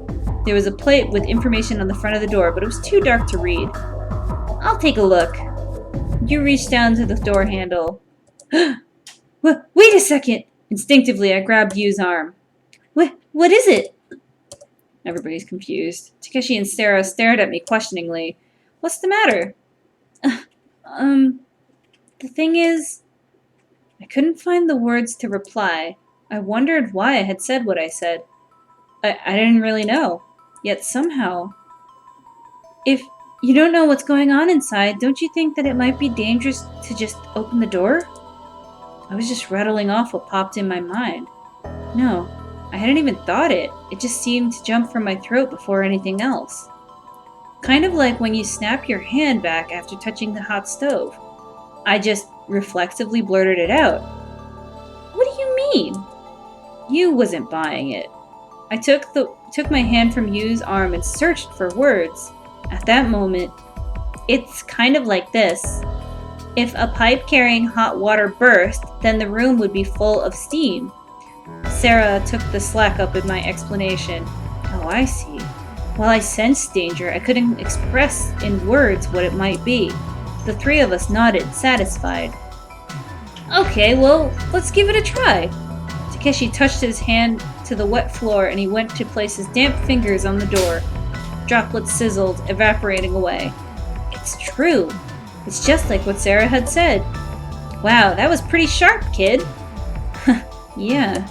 [SPEAKER 1] There was a plate with information on the front of the door, but it was too dark to read. I'll take a look. You reached down to the door handle. Wait a second! Instinctively, I grabbed Yu's arm. What is it? Everybody's confused. Takeshi and Sarah stared at me questioningly. What's the matter? The thing is, I couldn't find the words to reply. I wondered why I had said what I said. I didn't really know. Yet somehow... If you don't know what's going on inside, don't you think that it might be dangerous to just open the door? I was just rattling off what popped in my mind. No, I hadn't even thought it. It just seemed to jump from my throat before anything else. Kind of like when you snap your hand back after touching the hot stove. I just reflexively blurted it out. What do you mean? Yu wasn't buying it. I took my hand from Yu's arm and searched for words. At that moment, it's kind of like this. If a pipe carrying hot water burst, then the room would be full of steam. Sarah took the slack up in my explanation. Oh, I see. While I sensed danger, I couldn't express in words what it might be. The three of us nodded, satisfied. Okay, well, let's give it a try. Takeshi touched his hand to the wet floor and he went to place his damp fingers on the door. Droplets sizzled, evaporating away. It's true. It's just like what Sarah had said. Wow, that was pretty sharp, kid. Yeah.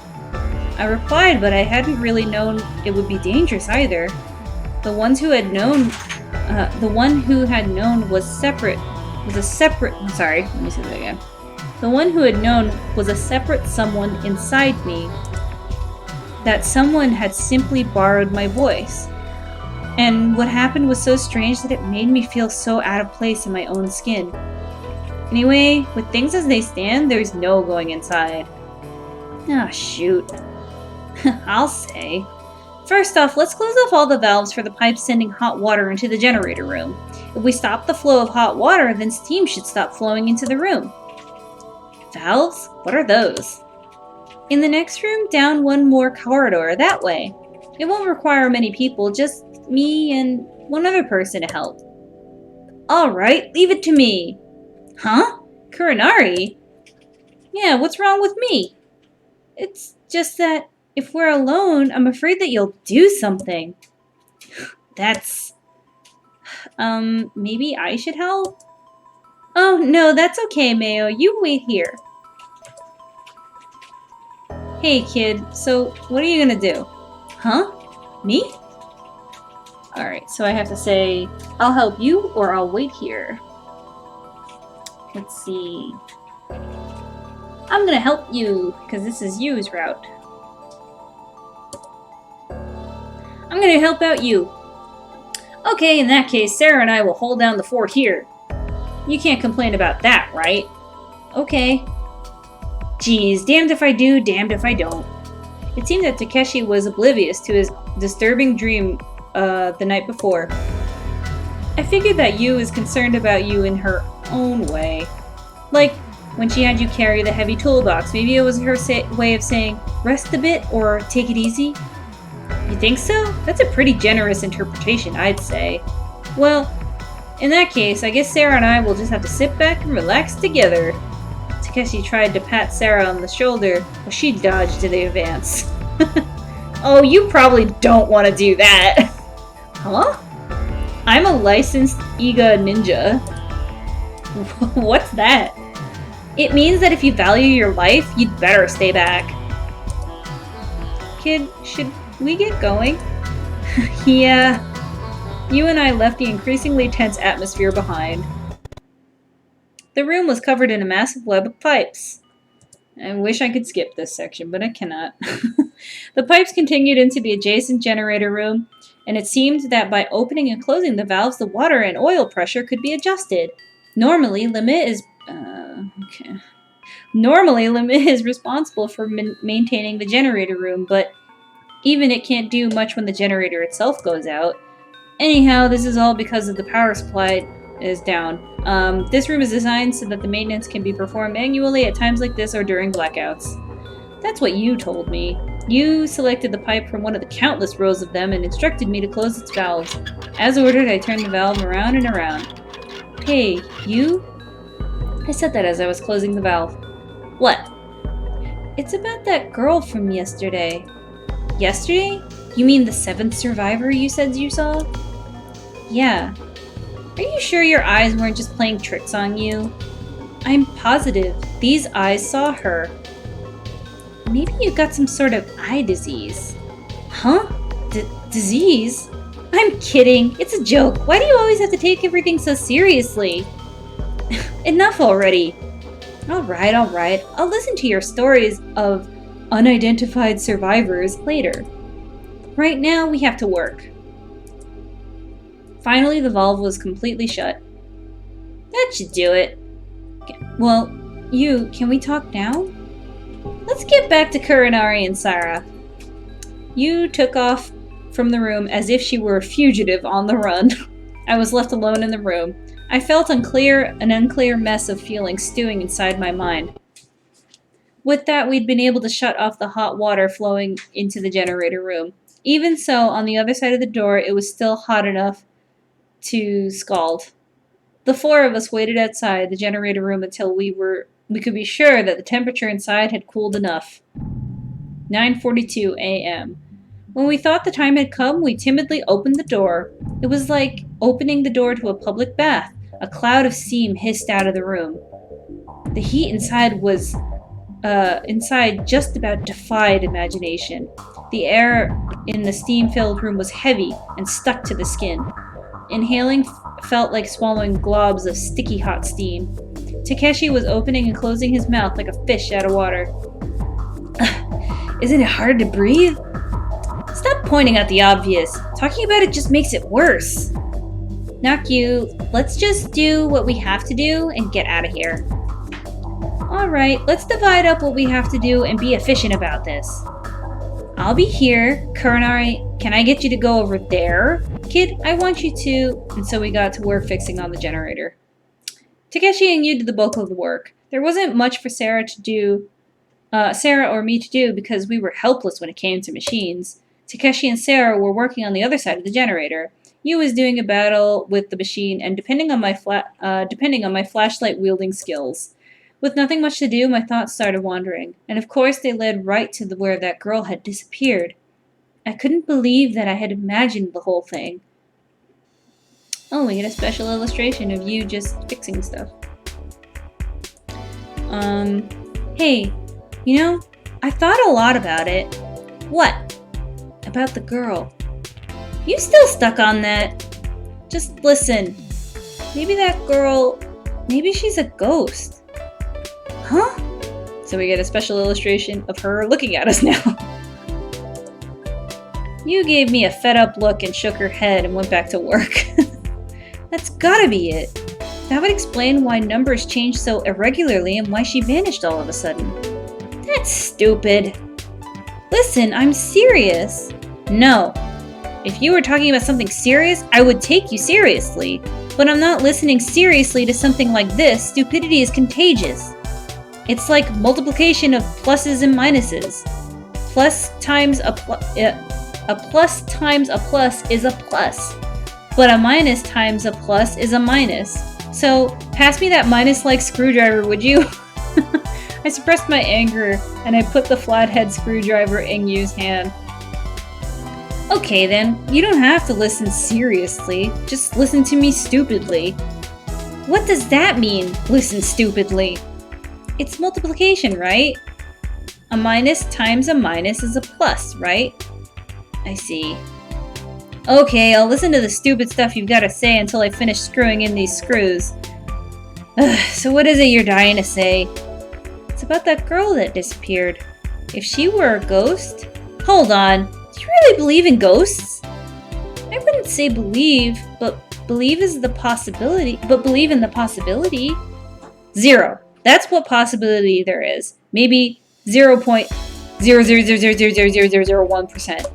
[SPEAKER 1] I replied, but I hadn't really known it would be dangerous either. The one who had known was a separate someone inside me. That someone had simply borrowed my voice. And what happened was so strange that it made me feel so out of place in my own skin. Anyway, with things as they stand, there's no going inside. Ah, shoot. I'll say. First off, let's close off all the valves for the pipes sending hot water into the generator room. If we stop the flow of hot water, then steam should stop flowing into the room. Valves? What are those? In the next room, down one more corridor, that way. It won't require many people, just me and one other person to help. Alright, leave it to me. Huh? Kurinari? Yeah, what's wrong with me? It's just that if we're alone, I'm afraid that you'll do something. That's... maybe I should help? Oh, no, that's okay, Mayo. You wait here. Hey, kid, so what are you gonna do? Huh? Me? Alright, so I have to say, I'll help you or I'll wait here. Let's see. I'm gonna help you, because this is Yu's route. I'm gonna help out you. Okay, in that case, Sarah and I will hold down the fort here. You can't complain about that, right? Okay. Geez, damned if I do, damned if I don't. It seemed that Takeshi was oblivious to his disturbing dream the night before. I figured that Yu is concerned about you in her own way. Like, when she had you carry the heavy toolbox, maybe it was her way of saying, rest a bit or take it easy? You think so? That's a pretty generous interpretation, I'd say. Well, in that case, I guess Sarah and I will just have to sit back and relax together. Takeshi tried to pat Sarah on the shoulder, but she dodged to the advance. Oh, you probably don't want to do that. Huh? I'm a licensed Iga ninja. What's that? It means that if you value your life, you'd better stay back. Kid, should we get going? Yeah. You and I left the increasingly tense atmosphere behind. The room was covered in a massive web of pipes. I wish I could skip this section, but I cannot. The pipes continued into the adjacent generator room, and it seemed that by opening and closing the valves, the water and oil pressure could be adjusted. Normally, Limit is responsible for maintaining the generator room, but even it can't do much when the generator itself goes out. Anyhow, this is all because of the power supply is down. This room is designed so that the maintenance can be performed manually at times like this or during blackouts. That's what you told me. You selected the pipe from one of the countless rows of them and instructed me to close its valves. As ordered, I turned the valve around and around. Hey, you? I said that as I was closing the valve. What? It's about that girl from yesterday. Yesterday? You mean the 7th survivor you said you saw? Yeah. Are you sure your eyes weren't just playing tricks on you? I'm positive. These eyes saw her. Maybe you got some sort of eye disease. Huh? Disease? I'm kidding. It's a joke. Why do you always have to take everything so seriously? Enough already. Alright. I'll listen to your stories of unidentified survivors later. Right now, we have to work. Finally, the valve was completely shut. That should do it. Well, can we talk now? Let's get back to Kurinari and Sarah. You took off from the room as if she were a fugitive on the run. I was left alone in the room. I felt an unclear mess of feelings stewing inside my mind. With that, we'd been able to shut off the hot water flowing into the generator room. Even so, on the other side of the door, it was still hot enough to scald. The 4 of us waited outside the generator room until we could be sure that the temperature inside had cooled enough. 9:42 a.m. When we thought the time had come, we timidly opened the door. It was like opening the door to a public bath. A cloud of steam hissed out of the room. The heat inside just about defied imagination. The air in the steam-filled room was heavy and stuck to the skin. Inhaling felt like swallowing globs of sticky hot steam. Takeshi was opening and closing his mouth like a fish out of water. Isn't it hard to breathe? Stop pointing out the obvious. Talking about it just makes it worse. Not you. Let's just do what we have to do and get out of here. Alright, let's divide up what we have to do and be efficient about this. I'll be here. Kurinari, can I get you to go over there? Kid, I want you to... And so we got to work fixing on the generator. Takeshi and you did the bulk of the work. There wasn't much for Sarah or me to do because we were helpless when it came to machines. Takeshi and Sarah were working on the other side of the generator. You was doing a battle with the machine and depending on my flashlight wielding skills. With nothing much to do, my thoughts started wandering, and of course they led right to where that girl had disappeared. I couldn't believe that I had imagined the whole thing. Oh, we get a special illustration of you just fixing stuff. Hey, I thought a lot about it. What? About the girl. You still stuck on that? Just listen. Maybe that girl, maybe she's a ghost. Huh? So we get a special illustration of her looking at us now. You gave me a fed-up look and shook her head and went back to work. That's gotta be it. That would explain why numbers changed so irregularly and why she vanished all of a sudden. That's stupid. Listen, I'm serious. No. If you were talking about something serious, I would take you seriously. But I'm not listening seriously to something like this. Stupidity is contagious. It's like multiplication of pluses and minuses. Plus times a plus times a plus is a plus. But a minus times a plus is a minus. So, pass me that minus-like screwdriver, would you? I suppressed my anger, and I put the flathead screwdriver in Yu's hand. Okay then, you don't have to listen seriously. Just listen to me stupidly. What does that mean, listen stupidly? It's multiplication, right? A minus times a minus is a plus, right? I see. Okay, I'll listen to the stupid stuff you've got to say until I finish screwing in these screws. So what is it you're dying to say? It's about that girl that disappeared. If she were a ghost... Hold on. Do you really believe in ghosts? I wouldn't say believe, but believe is the possibility. But believe in the possibility. 0. That's what possibility there is. Maybe 0.000000001%.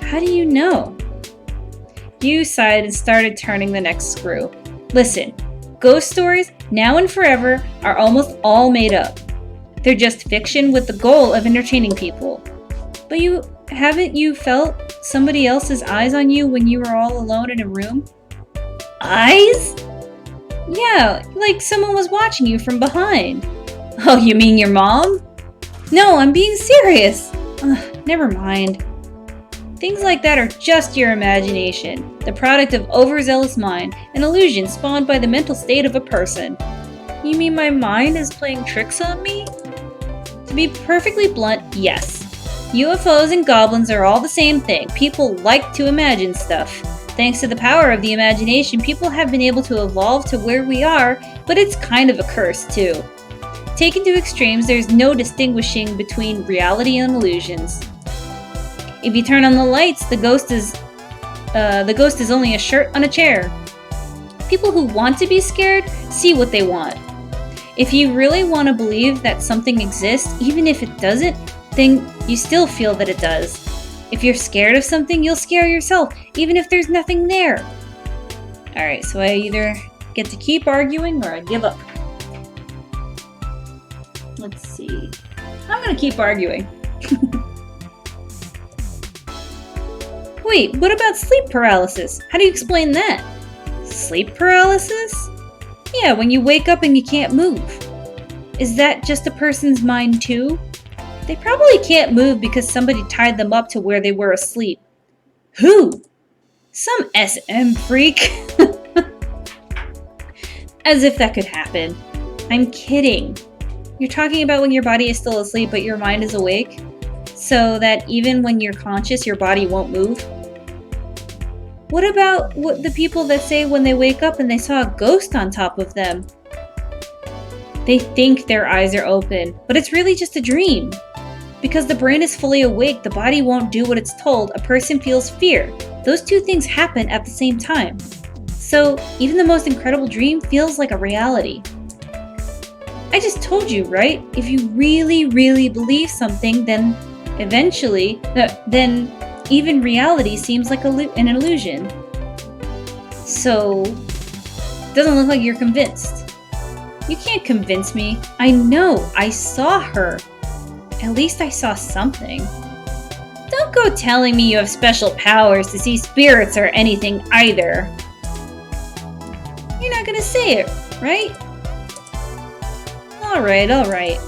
[SPEAKER 1] How do you know? You sighed and started turning the next screw. Listen, ghost stories, now and forever, are almost all made up. They're just fiction with the goal of entertaining people. But haven't you felt somebody else's eyes on you when you were all alone in a room? Eyes? Yeah, like someone was watching you from behind. Oh, you mean your mom? No, I'm being serious. Never mind. Things like that are just your imagination, the product of overzealous mind, an illusion spawned by the mental state of a person. You mean my mind is playing tricks on me? To be perfectly blunt, yes. UFOs and goblins are all the same thing. People like to imagine stuff. Thanks to the power of the imagination, people have been able to evolve to where we are, but it's kind of a curse too. Taken to extremes, there's no distinguishing between reality and illusions. If you turn on the lights, the ghost is only a shirt on a chair. People who want to be scared see what they want. If you really want to believe that something exists, even if it doesn't, then you still feel that it does. If you're scared of something, you'll scare yourself, even if there's nothing there. Alright, so I either get to keep arguing or I give up. Let's see. I'm gonna keep arguing. Wait, what about sleep paralysis? How do you explain that? Sleep paralysis? Yeah, when you wake up and you can't move. Is that just a person's mind too? They probably can't move because somebody tied them up to where they were asleep. Who? Some SM freak. As if that could happen. I'm kidding. You're talking about when your body is still asleep but your mind is awake? So that even when you're conscious, your body won't move? What about the people that say when they wake up and they saw a ghost on top of them? They think their eyes are open, but it's really just a dream. Because the brain is fully awake, the body won't do what it's told, a person feels fear. Those two things happen at the same time. So even the most incredible dream feels like a reality. I just told you, right? If you really, really believe something, then eventually, then even reality seems like an illusion. So, it doesn't look like you're convinced. You can't convince me. I know, I saw her. At least I saw something. Don't go telling me you have special powers to see spirits or anything either. You're not gonna say it, right? Alright.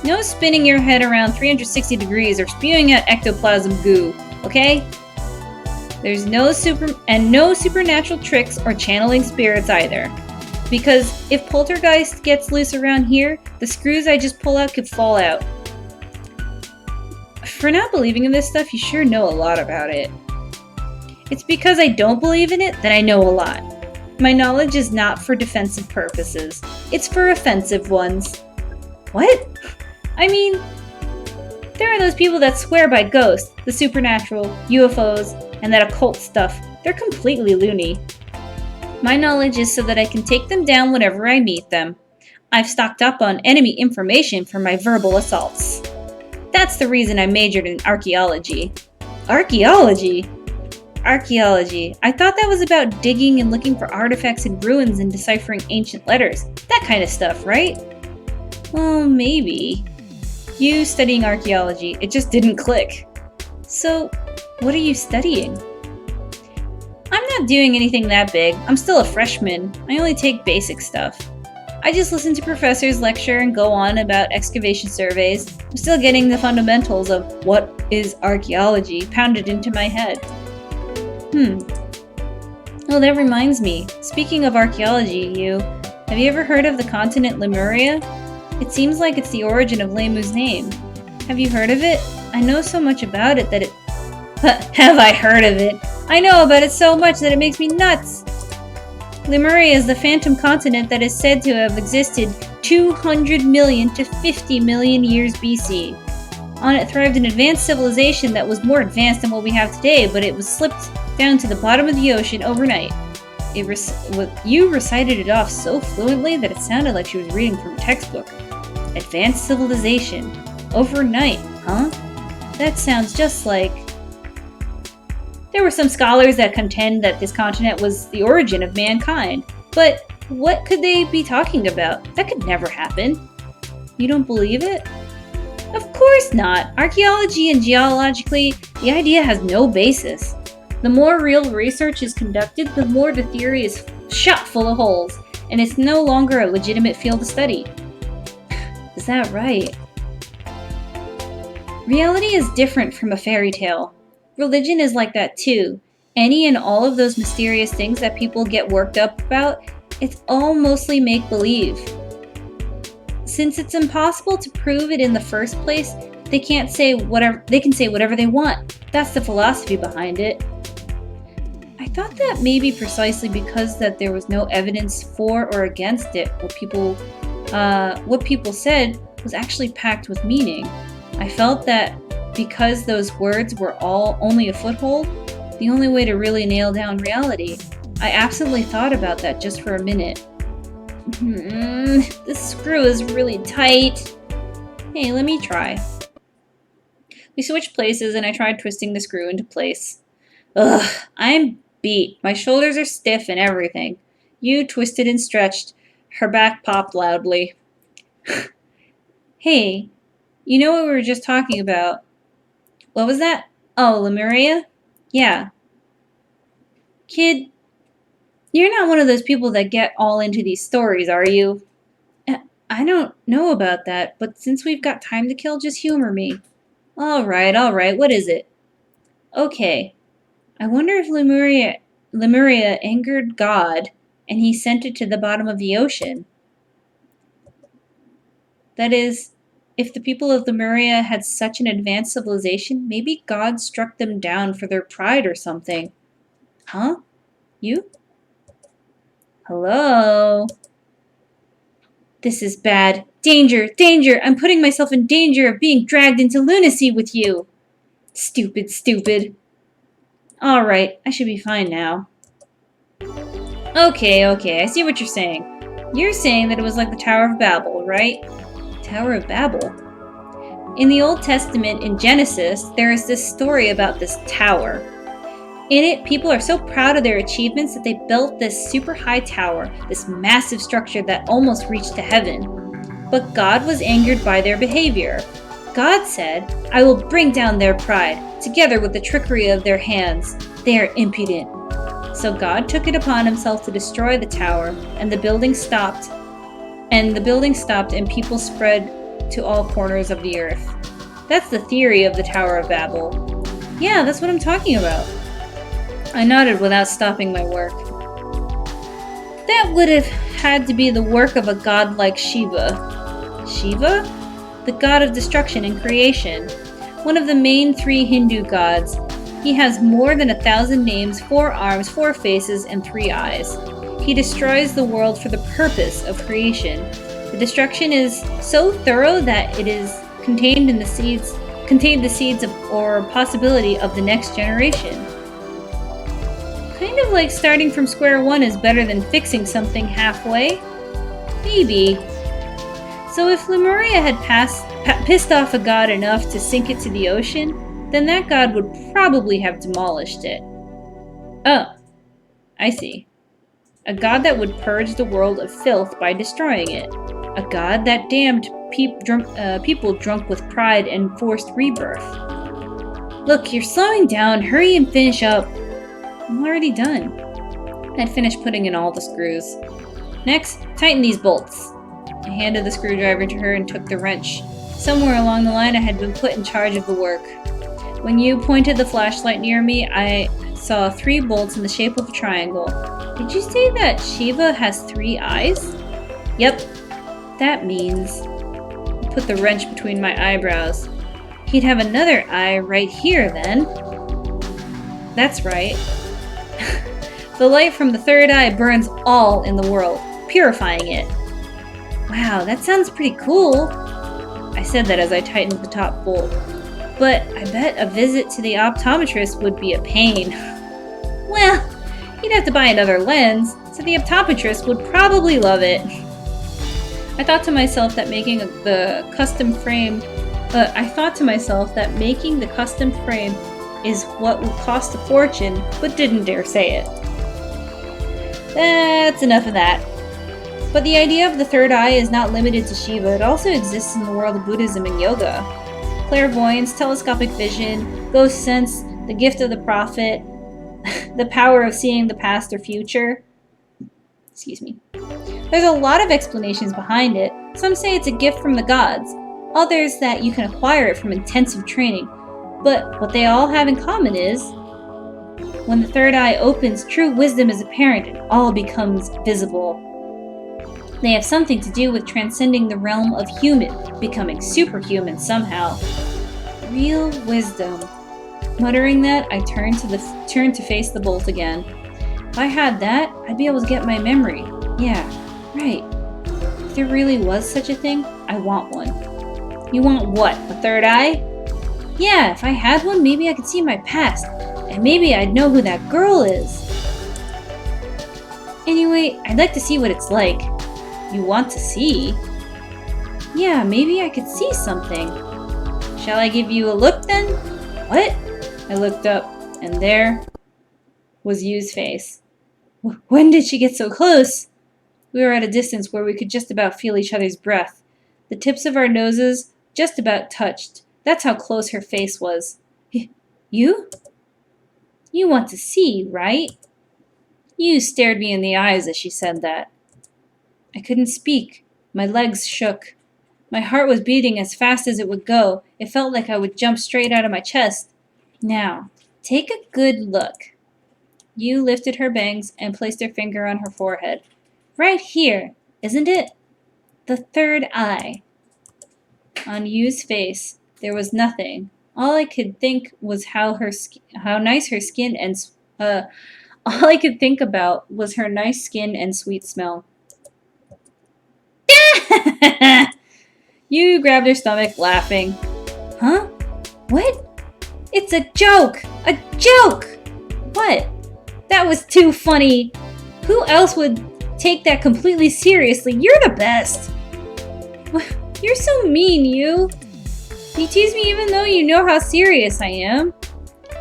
[SPEAKER 1] No spinning your head around 360 degrees or spewing out ectoplasm goo, okay? There's no supernatural tricks or channeling spirits either. Because if poltergeist gets loose around here, the screws I just pull out could fall out. For not believing in this stuff, you sure know a lot about it. It's because I don't believe in it that I know a lot. My knowledge is not for defensive purposes. It's for offensive ones. What? I mean, there are those people that swear by ghosts, the supernatural, UFOs, and that occult stuff. They're completely loony. My knowledge is so that I can take them down whenever I meet them. I've stocked up on enemy information for my verbal assaults. That's the reason I majored in archaeology. Archaeology? Archaeology. I thought that was about digging and looking for artifacts and ruins and deciphering ancient letters. That kind of stuff, right? Well, maybe. You studying archaeology, it just didn't click. So, what are you studying? I'm not doing anything that big. I'm still a freshman. I only take basic stuff. I just listen to professors lecture and go on about excavation surveys. I'm still getting the fundamentals of what is archaeology pounded into my head. Oh, that reminds me. Speaking of archaeology, have you ever heard of the continent Lemuria? It seems like it's the origin of Lemu's name. Have you heard of it? I know so much about it that it... Have I heard of it? I know about it so much that it makes me nuts! Lemuria is the phantom continent that is said to have existed 200 million to 50 million years BC. On it thrived an advanced civilization that was more advanced than what we have today, but it was slipped down to the bottom of the ocean overnight. You recited it off so fluently that it sounded like she was reading from a textbook. Advanced civilization. Overnight, huh? That sounds just like... There were some scholars that contend that this continent was the origin of mankind. But what could they be talking about? That could never happen. You don't believe it? Of course not. Archaeology and geologically, the idea has no basis. The more real research is conducted, the more the theory is shot full of holes, and it's no longer a legitimate field of study. Is that right? Reality is different from a fairy tale. Religion is like that too. Any and all of those mysterious things that people get worked up about, it's all mostly make-believe. Since it's impossible to prove it in the first place, they can say whatever they want. That's the philosophy behind it. I thought that maybe precisely because that there was no evidence for or against it, what people said was actually packed with meaning. I felt that because those words were all only a foothold, the only way to really nail down reality. I absolutely thought about that just for a minute. This screw is really tight. Hey, let me try. We switched places and I tried twisting the screw into place. Ugh, I'm beat. My shoulders are stiff and everything. You twisted and stretched. Her back popped loudly. Hey, you know what we were just talking about? What was that? Oh, Lemuria? Yeah. Kid, you're not one of those people that get all into these stories, are you? I don't know about that, but since we've got time to kill, just humor me. All right, what is it? Okay. I wonder if Lemuria angered God, and he sent it to the bottom of the ocean. That is, if the people of Lemuria had such an advanced civilization, maybe God struck them down for their pride or something. Huh? You? Hello? This is bad. Danger! Danger! I'm putting myself in danger of being dragged into lunacy with you! Stupid. Alright, I should be fine now. Okay, I see what you're saying. You're saying that it was like the Tower of Babel, right? Tower of Babel? In the Old Testament, in Genesis, there is this story about this tower. In it, people are so proud of their achievements that they built this super high tower, this massive structure that almost reached to heaven. But God was angered by their behavior. God said, I will bring down their pride, together with the trickery of their hands. They are impudent. So God took it upon himself to destroy the tower, and the building stopped. And people spread to all corners of the earth. That's the theory of the Tower of Babel. Yeah, that's what I'm talking about. I nodded without stopping my work. That would have had to be the work of a god like Shiva. Shiva? The god of destruction and creation. One of the main 3 Hindu gods. He has more than 1,000 names, 4 arms, 4 faces, and 3 eyes. He destroys the world for the purpose of creation. The destruction is so thorough that it is contained the seeds of or possibility of the next generation. Kind of like starting from square one is better than fixing something halfway. Maybe. So if Lemuria had pissed off a god enough to sink it to the ocean, then that god would probably have demolished it. Oh, I see. A god that would purge the world of filth by destroying it. A god that damned people drunk with pride and forced rebirth. Look, you're slowing down. Hurry and finish up. I'm already done. I'd finished putting in all the screws. Next, tighten these bolts. I handed the screwdriver to her and took the wrench. Somewhere along the line I had been put in charge of the work. When you pointed the flashlight near me, I saw 3 bolts in the shape of a triangle. Did you say that Shiva has 3 eyes? Yep. That means put the wrench between my eyebrows. He'd have another eye right here then. That's right. The light from the third eye burns all in the world, purifying it. Wow, that sounds pretty cool. I said that as I tightened the top bolt. But I bet a visit to the optometrist would be a pain. Well, he'd have to buy another lens, so the optometrist would probably love it. I thought to myself that making the custom frame is what would cost a fortune, but didn't dare say it. That's enough of that. But the idea of the third eye is not limited to Shiva. It also exists in the world of Buddhism and yoga. Clairvoyance, telescopic vision, ghost sense, the gift of the prophet, the power of seeing the past or future. Excuse me. There's a lot of explanations behind it. Some say it's a gift from the gods, others that you can acquire it from intensive training. But what they all have in common is, when the third eye opens, true wisdom is apparent and all becomes visible. They have something to do with transcending the realm of human, becoming superhuman somehow. Real wisdom. Muttering that, I turned to face the bolt again. If I had that, I'd be able to get my memory. Yeah, right. If there really was such a thing, I want one. You want what, a third eye? Yeah, if I had one, maybe I could see my past, and maybe I'd know who that girl is. Anyway, I'd like to see what it's like. You want to see? Yeah, maybe I could see something. Shall I give you a look then? What? I looked up, and there was Yu's face. When did she get so close? We were at a distance where we could just about feel each other's breath. The tips of our noses just about touched. That's how close her face was. You? You want to see, right? Yu stared me in the eyes as she said that. I couldn't speak. My legs shook. My heart was beating as fast as it would go. It felt like I would jump straight out of my chest. Now, take a good look. Yu lifted her bangs and placed her finger on her forehead. Right here, isn't it? The third eye. On Yu's face, there was nothing. All I could think was how nice her skin and all I could think about was her nice skin and sweet smell. Yu grabbed her stomach, laughing. Huh? What? It's a joke! A joke! What? That was too funny. Who else would take that completely seriously? You're the best. You're so mean, Yu. You tease me even though you know how serious I am.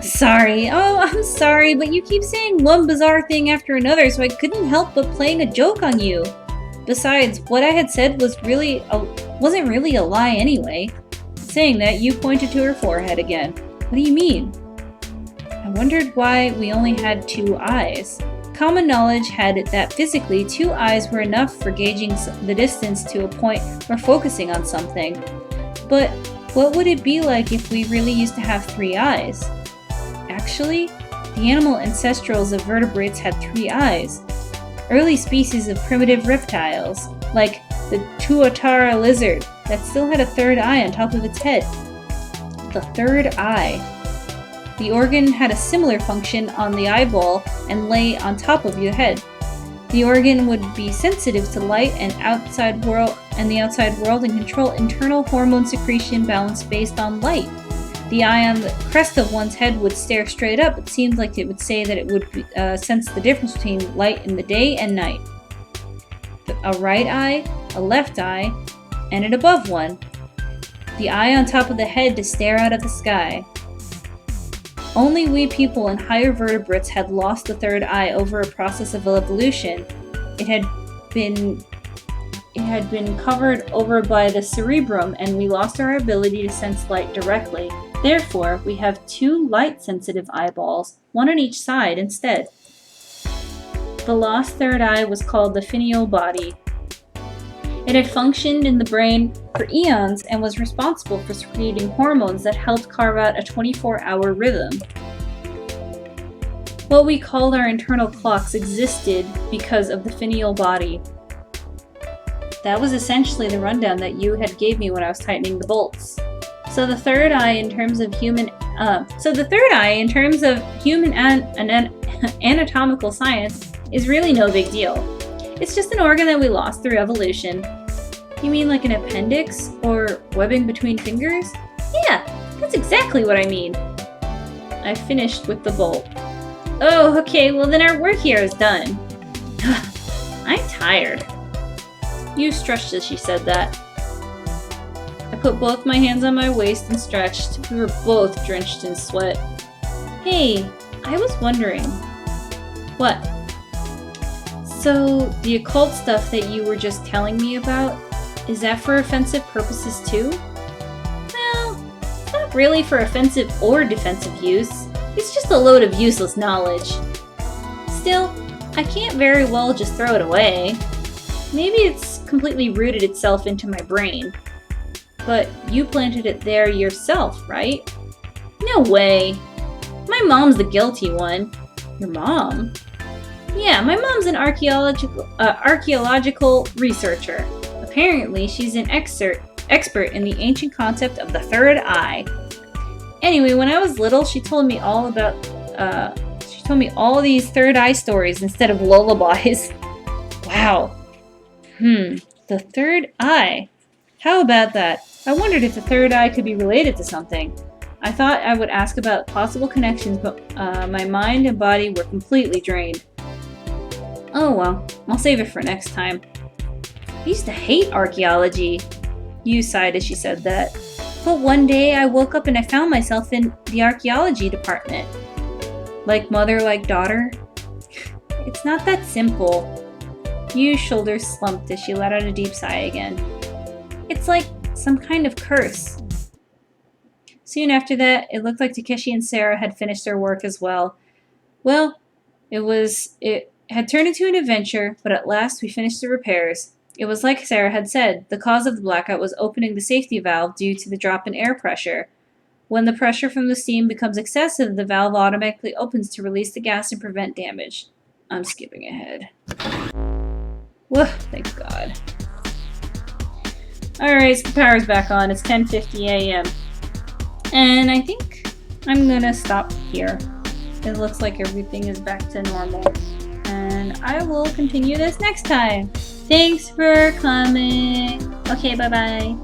[SPEAKER 1] Sorry. Oh, I'm sorry, but you keep saying one bizarre thing after another, so I couldn't help but playing a joke on you. Besides, what I had said wasn't really a lie anyway. Saying that, Yu pointed to her forehead again. What do you mean? I wondered why we only had 2 eyes. Common knowledge had it that physically 2 eyes were enough for gauging the distance to a point or focusing on something. But what would it be like if we really used to have 3 eyes? Actually, the animal ancestrals of vertebrates had 3 eyes. Early species of primitive reptiles, like the tuatara lizard, that still had a 3rd eye on top of its head. The 3rd eye. The organ had a similar function on the eyeball and lay on top of your head. The organ would be sensitive to light and the outside world and control internal hormone secretion balance based on light. The eye on the crest of one's head would stare straight up. It seemed like it would say that it would sense the difference between light in the day and night. A right eye, a left eye, and an above one. The eye on top of the head to stare out at the sky. Only we people and higher vertebrates had lost the 3rd eye over a process of evolution. It had been covered over by the cerebrum, and we lost our ability to sense light directly. Therefore, we have 2 light-sensitive eyeballs, one on each side instead. The lost 3rd eye was called the pineal body. It had functioned in the brain for eons and was responsible for secreting hormones that helped carve out a 24-hour rhythm. What we called our internal clocks existed because of the pineal body. That was essentially the rundown that you had gave me when I was tightening the bolts. So the third eye in terms of human anatomical science is really no big deal. It's just an organ that we lost through evolution. You mean like an appendix or webbing between fingers? Yeah, that's exactly what I mean. I finished with the bolt. Oh, okay, well then our work here is done. I'm tired. You stretched as she said that. I put both my hands on my waist and stretched. We were both drenched in sweat. Hey, I was wondering. What? So, the occult stuff that you were just telling me about, is that for offensive purposes too? Well, it's not really for offensive or defensive use. It's just a load of useless knowledge. Still, I can't very well just throw it away. Maybe it's completely rooted itself into my brain. But you planted it there yourself, right? No way. My mom's the guilty one. Your mom? Yeah, my mom's an archaeological researcher. Apparently, she's an expert in the ancient concept of the third eye. Anyway, when I was little, she told me all these third eye stories instead of lullabies. Wow. The third eye. How about that? I wondered if the third eye could be related to something. I thought I would ask about possible connections, but my mind and body were completely drained. Oh well, I'll save it for next time. I used to hate archaeology. You sighed as she said that. But one day I woke up and I found myself in the archaeology department. Like mother, like daughter? It's not that simple. Yu's shoulders slumped as she let out a deep sigh again. It's like some kind of curse. Soon after that, it looked like Takeshi and Sarah had finished their work as well. Well, it had turned into an adventure, but at last we finished the repairs. It was like Sarah had said, the cause of the blackout was opening the safety valve due to the drop in air pressure. When the pressure from the steam becomes excessive, the valve automatically opens to release the gas and prevent damage. I'm skipping ahead. Whoa, thank God. Alright, so the power's back on. It's 10:50 a.m. And I think I'm gonna stop here. It looks like everything is back to normal. And I will continue this next time. Thanks for coming. Okay, bye-bye.